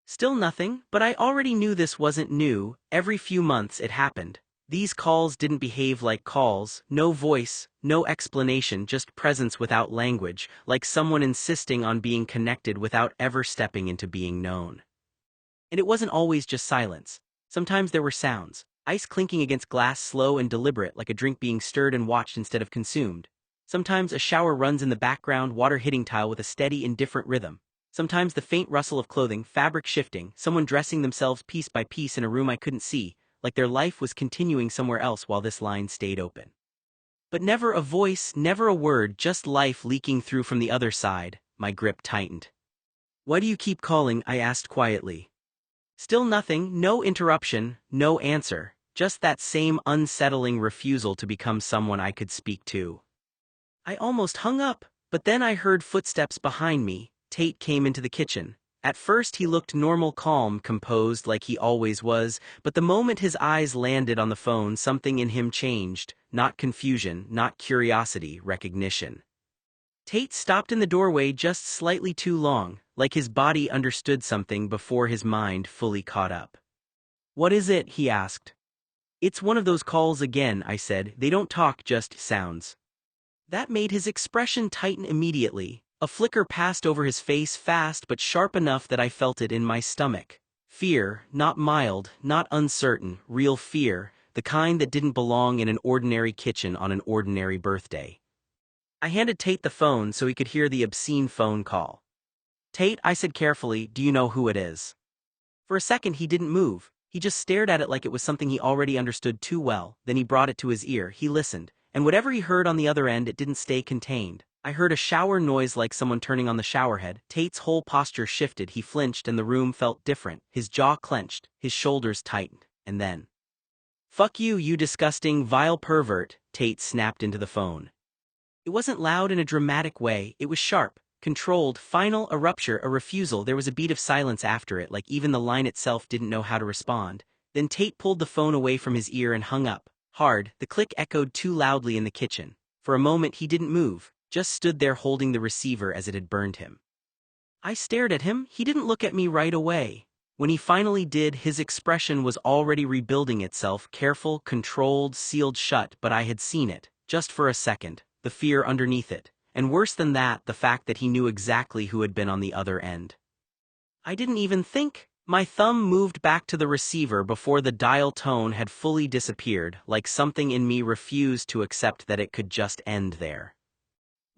Still nothing, but I already knew this wasn't new. Every few months it happened. These calls didn't behave like calls, no voice, no explanation, just presence without language, like someone insisting on being connected without ever stepping into being known. And it wasn't always just silence. Sometimes there were sounds, ice clinking against glass, slow and deliberate, like a drink being stirred and watched instead of consumed. Sometimes a shower runs in the background, water hitting tile with a steady, indifferent rhythm. Sometimes the faint rustle of clothing, fabric shifting, someone dressing themselves piece by piece in a room I couldn't see, like their life was continuing somewhere else while this line stayed open. But never a voice, never a word, just life leaking through from the other side. My grip tightened. Why do you keep calling? I asked quietly. Still nothing, no interruption, no answer, just that same unsettling refusal to become someone I could speak to. I almost hung up, but then I heard footsteps behind me. Tate came into the kitchen. At first he looked normal, calm, composed like he always was, but the moment his eyes landed on the phone, something in him changed, not confusion, not curiosity, recognition. Tate stopped in the doorway just slightly too long, like his body understood something before his mind fully caught up. What is it? He asked. It's one of those calls again, I said. They don't talk, just sounds. That made his expression tighten immediately. A flicker passed over his face fast but sharp enough that I felt it in my stomach. Fear, not mild, not uncertain, real fear, the kind that didn't belong in an ordinary kitchen on an ordinary birthday. I handed Tate the phone so he could hear the obscene phone call. "Tate," I said carefully, "do you know who it is?" For a second he didn't move. He just stared at it like it was something he already understood too well. Then he brought it to his ear. He listened, and whatever he heard on the other end, it didn't stay contained. I heard a shower noise like someone turning on the showerhead. Tate's whole posture shifted. He flinched and the room felt different. His jaw clenched, his shoulders tightened, and then, "Fuck you, you disgusting, vile pervert," Tate snapped into the phone. It wasn't loud in a dramatic way. It was sharp, controlled, final, a rupture, a refusal. There was a beat of silence after it, like even the line itself didn't know how to respond. Then Tate pulled the phone away from his ear and hung up. Hard, the click echoed too loudly in the kitchen. For a moment he didn't move, just stood there holding the receiver as it had burned him. I stared at him. He didn't look at me right away. When he finally did, his expression was already rebuilding itself, careful, controlled, sealed shut, but I had seen it, just for a second, the fear underneath it. And worse than that, the fact that he knew exactly who had been on the other end. I didn't even think. My thumb moved back to the receiver before the dial tone had fully disappeared, like something in me refused to accept that it could just end there.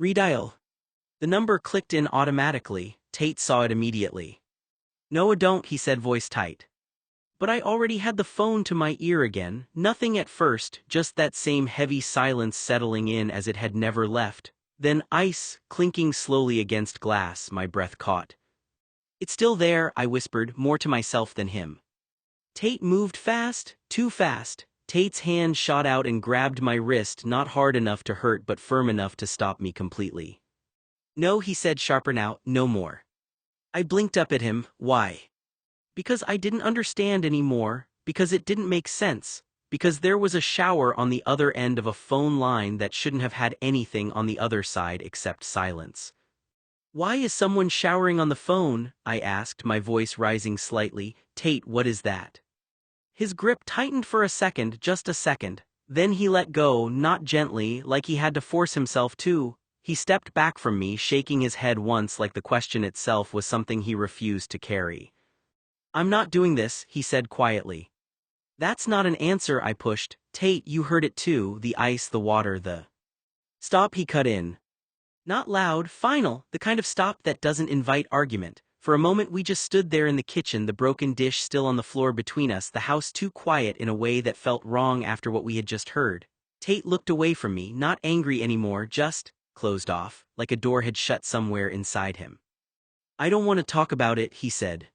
"Redial." The number clicked in automatically. Tate saw it immediately. "No, I don't," he said, voice tight. But I already had the phone to my ear again. Nothing at first, just that same heavy silence settling in as it had never left. Then ice, clinking slowly against glass, my breath caught. "It's still there," I whispered, more to myself than him. Tate moved fast, too fast. Tate's hand shot out and grabbed my wrist, not hard enough to hurt but firm enough to stop me completely. "No," he said, sharper now, "no more." I blinked up at him. Why? Because I didn't understand anymore, because it didn't make sense. Because there was a shower on the other end of a phone line that shouldn't have had anything on the other side except silence. "Why is someone showering on the phone?" I asked, my voice rising slightly. "Tate, what is that?" His grip tightened for a second, just a second. Then he let go, not gently, like he had to force himself to. He stepped back from me, shaking his head once like the question itself was something he refused to carry. "I'm not doing this," he said quietly. "That's not an answer," I pushed. "Tate, you heard it too, the ice, the water, the—" "Stop," he cut in. Not loud, final, the kind of stop that doesn't invite argument. For a moment we just stood there in the kitchen, the broken dish still on the floor between us, the house too quiet in a way that felt wrong after what we had just heard. Tate looked away from me, not angry anymore, just closed off, like a door had shut somewhere inside him. "I don't want to talk about it," he said.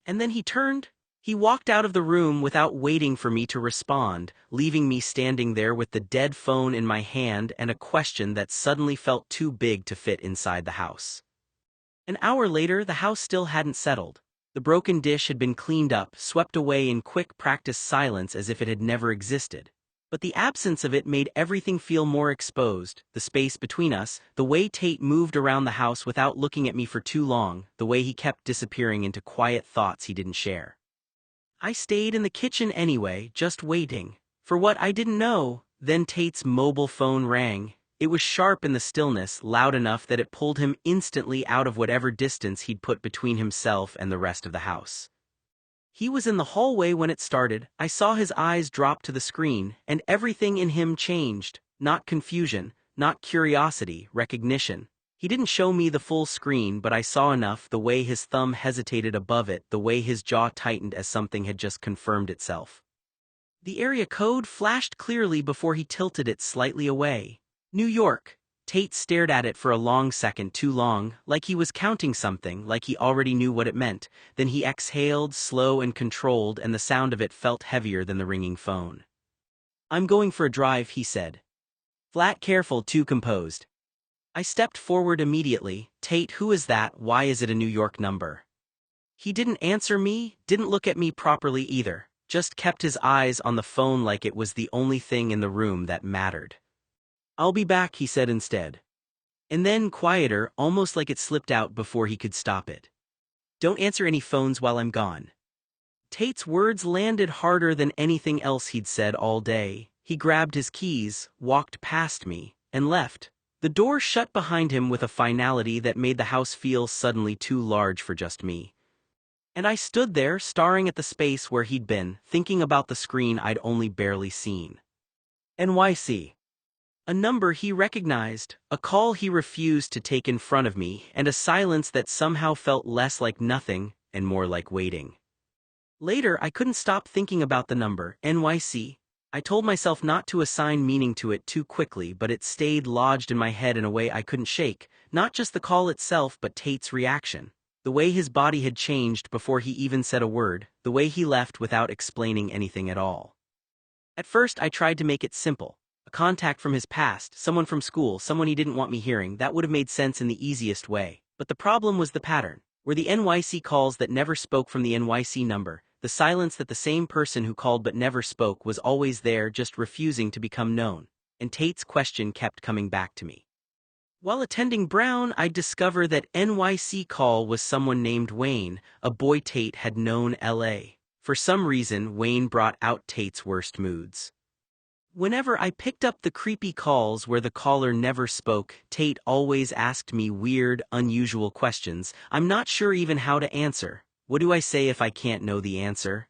And then he turned. He walked out of the room without waiting for me to respond, leaving me standing there with the dead phone in my hand and a question that suddenly felt too big to fit inside the house. An hour later, the house still hadn't settled. The broken dish had been cleaned up, swept away in quick practiced silence as if it had never existed. But the absence of it made everything feel more exposed, the space between us, the way Tate moved around the house without looking at me for too long, the way he kept disappearing into quiet thoughts he didn't share. I stayed in the kitchen anyway, just waiting. For what I didn't know. Then Tate's mobile phone rang. It was sharp in the stillness, loud enough that it pulled him instantly out of whatever distance he'd put between himself and the rest of the house. He was in the hallway when it started. I saw his eyes drop to the screen, and everything in him changed. Not confusion, not curiosity, recognition. He didn't show me the full screen, but I saw enough, the way his thumb hesitated above it, the way his jaw tightened as something had just confirmed itself. The area code flashed clearly before he tilted it slightly away. New York. Tate stared at it for a long second, too long, like he was counting something, like he already knew what it meant. Then he exhaled, slow and controlled, and the sound of it felt heavier than the ringing phone. "I'm going for a drive," he said. Flat, careful, too composed. I stepped forward immediately. "Tate, who is that? Why is it a New York number?" He didn't answer me, didn't look at me properly either, just kept his eyes on the phone like it was the only thing in the room that mattered. "I'll be back," he said instead. And then, quieter, almost like it slipped out before he could stop it. "Don't answer any phones while I'm gone." Tate's words landed harder than anything else he'd said all day. He grabbed his keys, walked past me, and left. The door shut behind him with a finality that made the house feel suddenly too large for just me. And I stood there, staring at the space where he'd been, thinking about the screen I'd only barely seen. NYC. A number he recognized, a call he refused to take in front of me, and a silence that somehow felt less like nothing and more like waiting. Later, I couldn't stop thinking about the number, NYC. I told myself not to assign meaning to it too quickly, but it stayed lodged in my head in a way I couldn't shake, not just the call itself but Tate's reaction. The way his body had changed before he even said a word, the way he left without explaining anything at all. At first, I tried to make it simple. A contact from his past, someone from school, someone he didn't want me hearing, that would have made sense in the easiest way. But the problem was the pattern. Were the NYC calls that never spoke from the NYC number, the silence that the same person who called but never spoke was always there, just refusing to become known. And Tate's question kept coming back to me. While attending Brown, I'd discover that NYC call was someone named Wayne, a boy Tate had known LA. For some reason, Wayne brought out Tate's worst moods. Whenever I picked up the creepy calls where the caller never spoke, Tate always asked me weird, unusual questions I'm not sure even how to answer. What do I say if I can't know the answer?